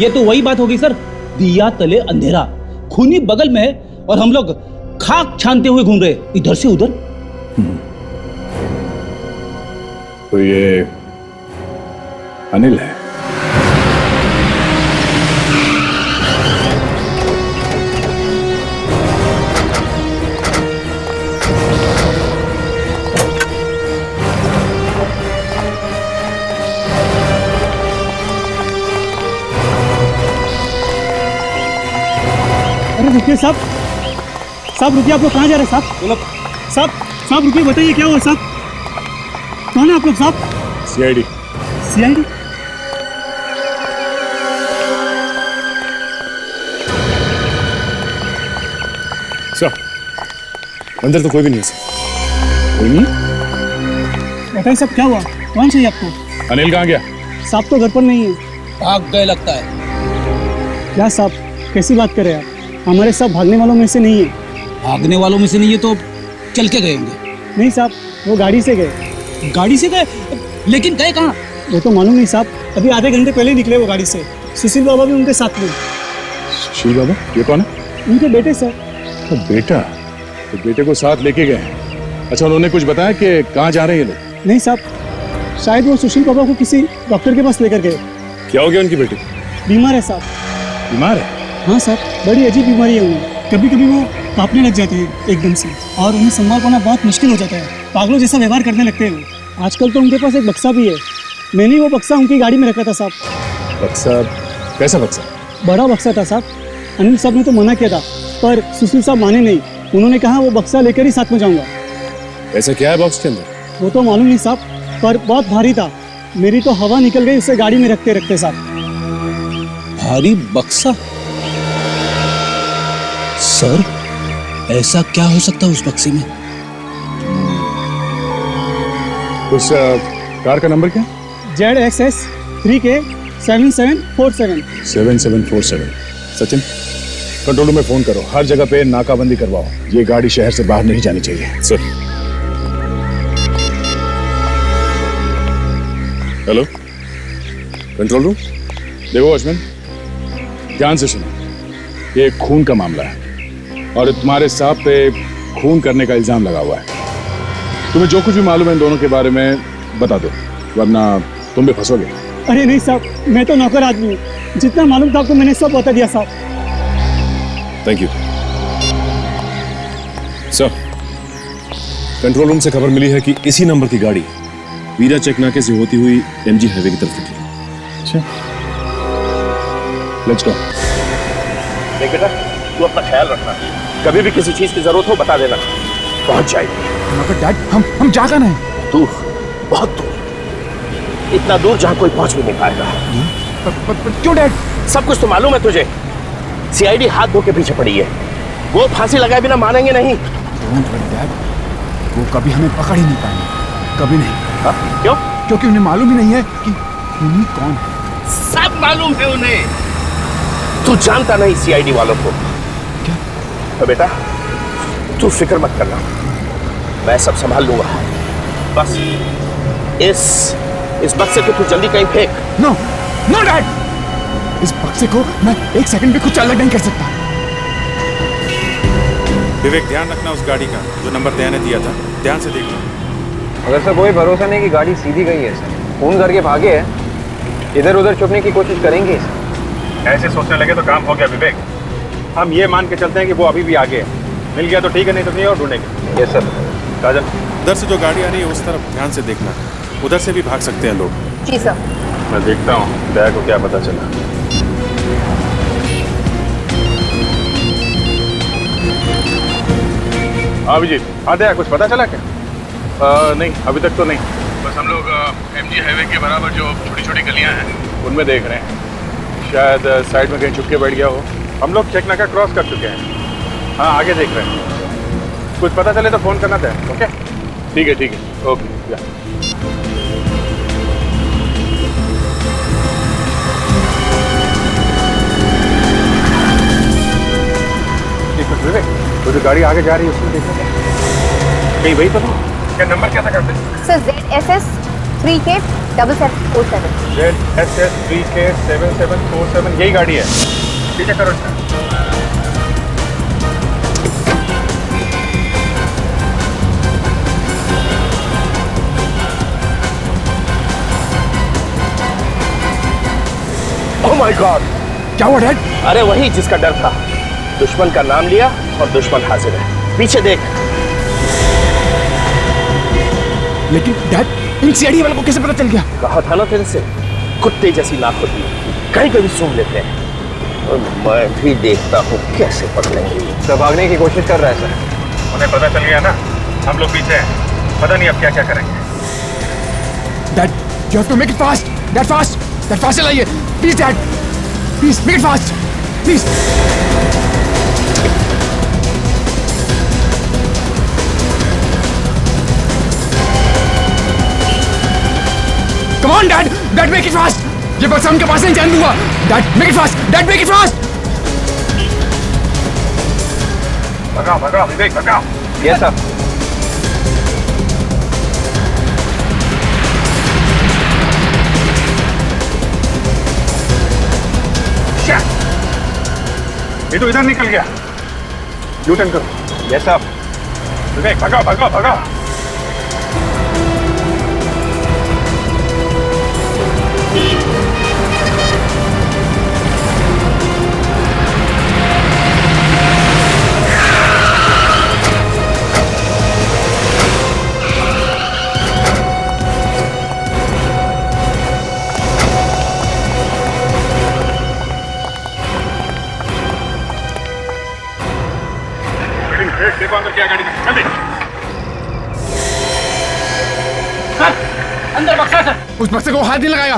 ये तो वही बात होगी सर, दिया तले अंधेरा। खूनी बगल में है और हम लोग खाक छानते हुए घूम रहे इधर से उधर। तो ये अनिल है। अरे रुकिए साहब, साहब रुकिए, आप लोग कहाँ जा रहे हैं साहब? साहब साहब रुकिए, बताइए क्या हुआ साहब? कौन है आप लोग साहब? सीआईडी। सीआईडी? सर अंदर तो कोई भी नहीं है सर। कोई नहीं? बताइए साहब क्या हुआ, कौन चाहिए आपको? अनिल कहाँ गया? साहब तो घर पर नहीं है। भाग गए लगता है। क्या साहब, कैसी बात कर रहे हैं आप? हमारे साहब भागने वालों में से नहीं है। भागने वालों में से नहीं है तो चल के गए होंगे। नहीं साहब, वो गाड़ी से गए। गाड़ी से गए? लेकिन गए कहाँ? वो तो मालूम नहीं साहब, अभी आधे घंटे पहले निकले वो गाड़ी से। सुशील बाबा भी उनके साथ में। सुशील बाबा? ये कौन है? उनके बेटे सर। तो बेटा, तो बेटे को साथ लेके गए। अच्छा, उन्होंने कुछ बताया कि कहाँ जा रहे हैं ये लोग? नहीं साहब, शायद वो सुशील बाबा को किसी डॉक्टर के पास लेकर गए। क्या हो गया उनकी बेटी? बीमार है साहब। बीमार है? हाँ साहब, बड़ी अजीब बीमारी है उन्हें। कभी कभी वो कांपने लग जाते हैं एकदम से, और उन्हें संभाल पाना बहुत मुश्किल हो जाता है। पागलों जैसा व्यवहार करने लगते हैं वो। आजकल तो उनके पास एक बक्सा भी है। मैंने वो बक्सा उनकी गाड़ी में रखा था साहब। बक्सा? कैसा बक्सा? बड़ा बक्सा था साहब। अनिल साहब ने तो मना किया था, पर सुशील साहब माने नहीं। उन्होंने कहा वो बक्सा लेकर ही साथ में जाऊंगा। ऐसा क्या है बॉक्स के अंदर? वो तो मालूम नहीं साहब, पर बहुत भारी था। मेरी तो हवा निकल गई उसे गाड़ी में रखते रखते साहब। भारी बक्सा? सर ऐसा क्या हो सकता है उस बक्से में? उस कार का नंबर क्या? ZXS 3K 7747। 7747। Sachin, control room में फोन करो, हर जगह पे नाकाबंदी करवाओ। ये गाड़ी शहर से बाहर नहीं जानी चाहिए। सर। Hello, control room. देखो वॉचमैन, ध्यान से सुनो, ये खून का मामला है और तुम्हारे साहब पे खून करने का इल्जाम लगा हुआ है। तुम्हें जो कुछ भी मालूम है इन दोनों के बारे में बता दो, वरना तुम भी फंसोगे। अरे नहीं साहब, मैं तो नौकर आदमी हूँ। जितना मालूम था आपको मैंने सब बता दिया साहब। Thank you sir. Control room से खबर मिली है कि इसी नंबर की गाड़ी वीरा चेकनाके से होती हुई MG हाईवे की तरफ निकली। अच्छा, लेट्स गो। देख बेटा, तू अपना ख्याल रखना, कभी भी किसी चीज की जरूरत हो बता देना, पहुंच जाएगी। मगर डैड, हम जा कहाँ रहे हैं? दूर, बहुत दूर, इतना दूर जहां कोई पहुंच भी नहीं पाएगा। क्यों डैड? सब कुछ तो मालूम है तुझे। CID हाथ धो के पीछे पड़ी है, वो फांसी लगाए बिना मानेंगे नहीं। डैड, वो कभी हमें पकड़ ही नहीं पाएंगे, कभी नहीं। हा? क्यों? क्योंकि उन्हें मालूम ही नहीं है कि खूनी कौन है। सब मालूम है उन्हें, तू जानता नहीं CID वालों को। क्या? तो बेटा तू फिक्र मत करना, मैं सब संभाल लूंगा। बस इस बक्से को तू जल्दी कहीं फेंक। नो, नो डैड, इस बक्से को मैं एक सेकंड भी कुछ अलग नहीं कर सकता। विवेक, ध्यान रखना उस गाड़ी का, जो नंबर दया ने दिया था, ध्यान से देख लो। अगर सर कोई भरोसा नहीं कि गाड़ी सीधी गई है सर, फोन करके भागे है, इधर उधर छुपने की कोशिश करेंगे सर। ऐसे सोचने लगे तो काम हो गया विवेक। हम ये मान के चलते हैं कि वो अभी भी आगे है। मिल गया तो ठीक है, नहीं तो नहीं और ढूंढेंगे। Yes sir. काजल, उधर से जो गाड़ी आ रही है उस तरफ ध्यान से देखना, उधर से भी भाग सकते हैं लोग। जी सर। मैं देखता हूँ दया को क्या पता चला। अभिजीत, दया कुछ पता चला क्या? नहीं, अभी तक तो नहीं। बस हम लोग MG हाईवे के बराबर जो छोटी छोटी गलियां हैं उनमें देख रहे हैं। शायद साइड में कहीं छुप के बैठ गया हो। हम लोग चेक नाका क्रॉस कर चुके हैं। हाँ, आगे देख रहे हैं। कुछ पता चले तो फोन करना था। ओके, ठीक है, ओके। विवेक, तो जो गाड़ी आगे जा रही है उसमें देखो कहीं वही तो नहीं। क्या नंबर क्या था करते? Sir ZSS 3K7747। ZSS 3K7747, यही गाड़ी है। ठीक है, करो इसका। ओह माय गॉड, क्या हुआ डैड? अरे वही जिसका डर था। दुश्मन का नाम लिया और दुश्मन हाजिर है। पीछे देख। लेकिन डैड, इन सीआईडी वालों को कैसे पता चल गया? कहा था ना तेरे से, कुत्ते जैसी नाक होती है, कहीं कहीं सूंघ लेते हैं। और मैं भी देखता हूँ कैसे पकड़ेंगे। सब भागने की कोशिश कर रहा है सर। उन्हें पता चल गया ना, हम लोग पीछे हैं। पता नहीं अब क्या क्या करेंगे। Dad, you have to make it fast. Dad fast, dad fast चलाइए please. Dad please make it fast please. Come on, Dad! Dad, make it fast! ये बस उनके पास नहीं जान दूंगा। Dad, make it fast! Dad, make it fast! भगाओ, विवेक भगाओ। Yes sir. ये तो इधर निकल गया। यू टर्न करो। Yes sir. विवेक भगाओ। देखो अंदर क्या गाड़ी में। जल्दी अंदर बक्सा सर। उस बक्से को हाथ नहीं लगाएगा।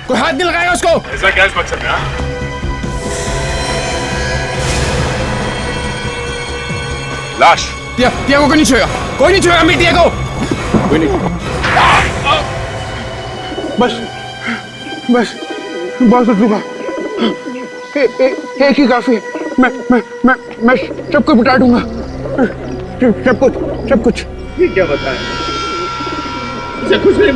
कोई हाथ नहीं लगाएगा उसको। ऐसा क्या इस बक्से में? लाश। तियागो को नहीं छुएगा। कोई नहीं छुएगा मेरी तियागो। कोई नहीं। बस रुका। एक ही काफी है। मैं सबको बिठा दूंगा। सब कुछ। ये क्या बताया? मुझे कुछ नहीं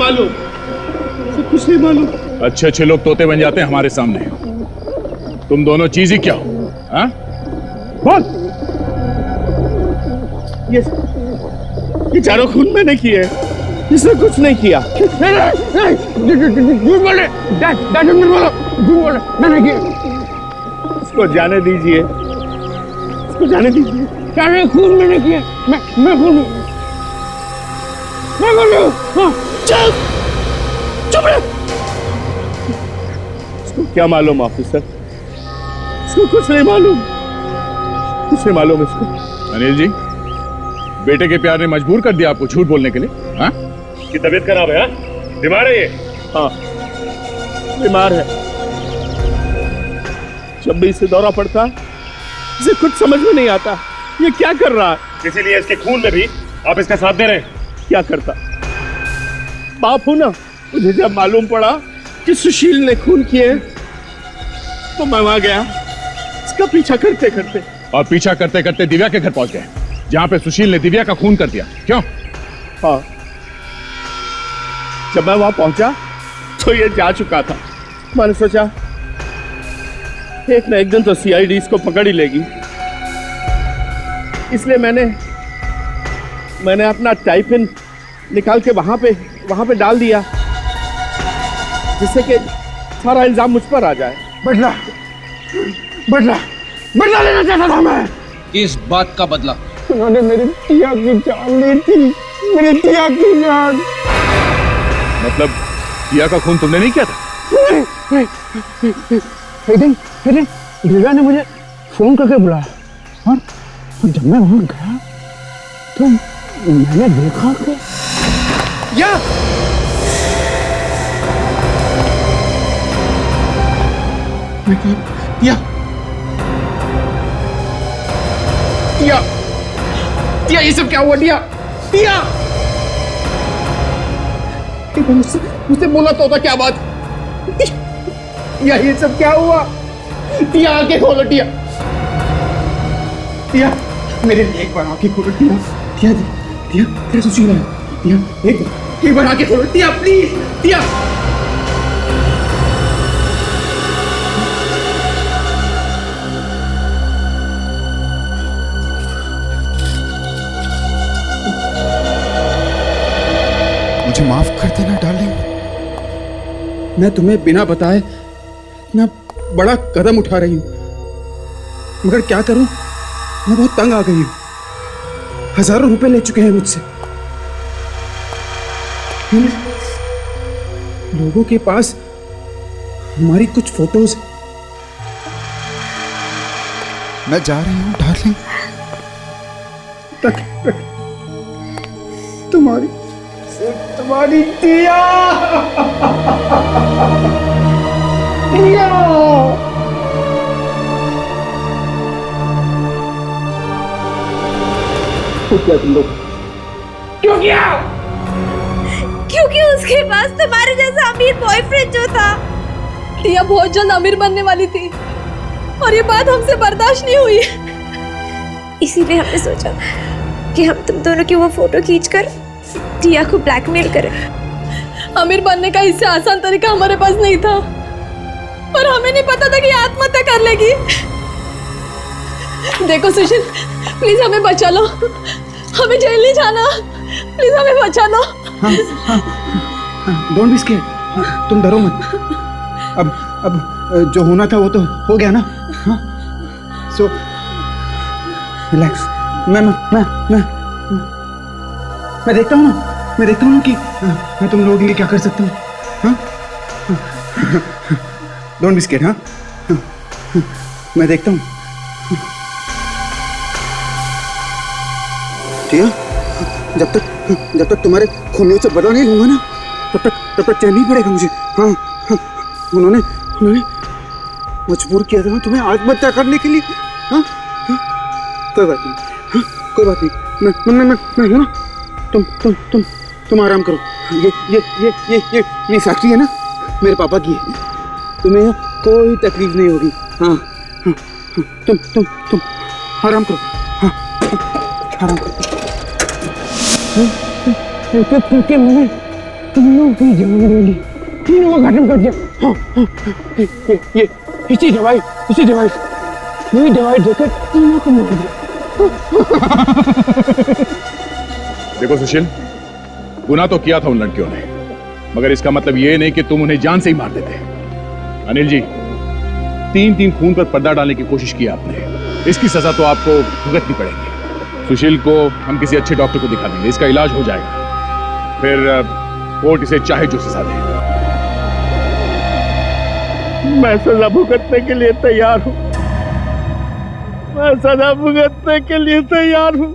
मालूम। अच्छे लोग तोते बन जाते हैं हमारे सामने। तुम दोनों चीज ही क्या हो? हाँ? बोल। ये चारों खून मैंने किए। इसने कुछ नहीं किया। झूठ बोले। डैड बोलो। झूठ बोले। मैंने किया। इसको जाने दीजिए। सारे खून मैंने किए। मैं बोलूं। चुप रहे। इसको क्या मालूम ऑफिसर? इसको कुछ नहीं मालूम इसको। अनिल जी, बेटे के प्यार ने मजबूर कर दिया आपको झूठ बोलने के लिए। हाँ? की तबीयत खराब है? बीमार है ये? हाँ, बीमार है। जब भी इसे दौरा पड़ता है, इसे कुछ समझ में नहीं आता ये क्या कर रहा है। इसीलिए इसके खून में भी आप इसका साथ दे रहे हैं। क्या करता? बाप हूं ना। मुझे जब मालूम पड़ा कि सुशील ने खून किए तो मैं वहां गया इसका पीछा करते करते। और पीछा करते करते दिव्या के घर पहुंच गए, जहां पे सुशील ने दिव्या का खून कर दिया। क्यों? हाँ, जब मैं वहां पहुंचा तो ये जा चुका था। मैंने सोचा एक ना एक दिन तो सीआईडी इसको पकड़ ही लेगी, इसलिए मैंने अपना टाइपिन निकाल के वहां पे डाल दिया, जिससे कि सारा इल्जाम मुझ पर आ जाए। बदला लेना चाहता था मैं। इस बात का बदला? उन्होंने मेरी टिया की जान ली थी, मेरी टिया की जान। मतलब टिया का खून तुमने नहीं किया था? फिर दिव्या ने मुझे फोन करके बुलाया और जब मैं वहां गया तो मैंने देखा कि या टिया ये सब क्या हुआ? टिया मुझसे बोला तो होता क्या बात? टिया ये सब क्या हुआ? टिया आंखें खोलो टिया मेरे लिए एक बार आंखें खोलो टिया तेरा सुशील है टिया एक बार आंखें खोलो टिया प्लीज टिया। मुझे माफ कर देना डार्लिंग, मैं तुम्हें बिना बताए इतना बड़ा कदम उठा रही हूं, मगर क्या करूं, मैं बहुत तंग आ गई हूं। हजारों रुपए ले चुके हैं मुझसे। इन लोगों के पास हमारी कुछ फोटोज। मैं जा रही हूं डार्लिंग, तुम्हारी टिया तुम लोग क्यों किया? क्योंकि उसके पास तुम्हारे जैसा अमीर बॉयफ्रेंड जो था। टिया बहुत जल्द अमीर बनने वाली थी और ये बात हमसे बर्दाश्त नहीं हुई, इसीलिए हमने सोचा कि हम तुम दोनों की वो फोटो खींचकर टिया को ब्लैकमेल करें। अमीर बनने का इससे आसान तरीका हमारे पास नहीं था, पर हमें नहीं पता था कि आत्महत्या कर लेगी। देखो सुशील, प्लीज हमें बचा लो, हमें जेल नहीं जाना, प्लीज हमें बचा लो। डोंट बी स्केयर्ड, तुम डरो मत। अब जो होना था वो तो हो गया ना। So relax. मैं देखता हूँ ना कि मैं तुम लोगों के लिए क्या कर सकता हूँ। Don't be scared. मैं देखता हूँ। टिया, जब तक तुम्हारे खूनियों से बदला नहीं लूंगा ना, तब तक चैन नहीं पड़ेगा मुझे। उन्होंने मजबूर किया था तुम्हें आत्महत्या करने के लिए। कोई बात नहीं, मैं हूं ना। तुम आराम करो। ये फैक्ट्री है ना, मेरे पापा की है, तुम्हें कोई तकलीफ नहीं होगी। तुम आराम करो। आराम करो। क्योंकि मैंने तीनों की जान ले ली, तीनों को खत्म कर दिया। ये इसी दवाई देकर तीनों को मार दिया। देखो सुशील, गुनाह तो किया था उन लड़कियों ने, मगर इसका मतलब ये नहीं कि तुम उन्हें जान से ही मार देते। अनिल जी, 3 खून पर पर्दा डालने की कोशिश की आपने, इसकी सजा तो आपको भुगतनी पड़ेगी। सुशील को हम किसी अच्छे डॉक्टर को दिखा देंगे, इसका इलाज हो जाएगा, फिर कोर्ट इसे चाहे जो सजा दे। मैं सजा भुगतने के लिए तैयार हूं। मैं सजा भुगतने के लिए तैयार हूं।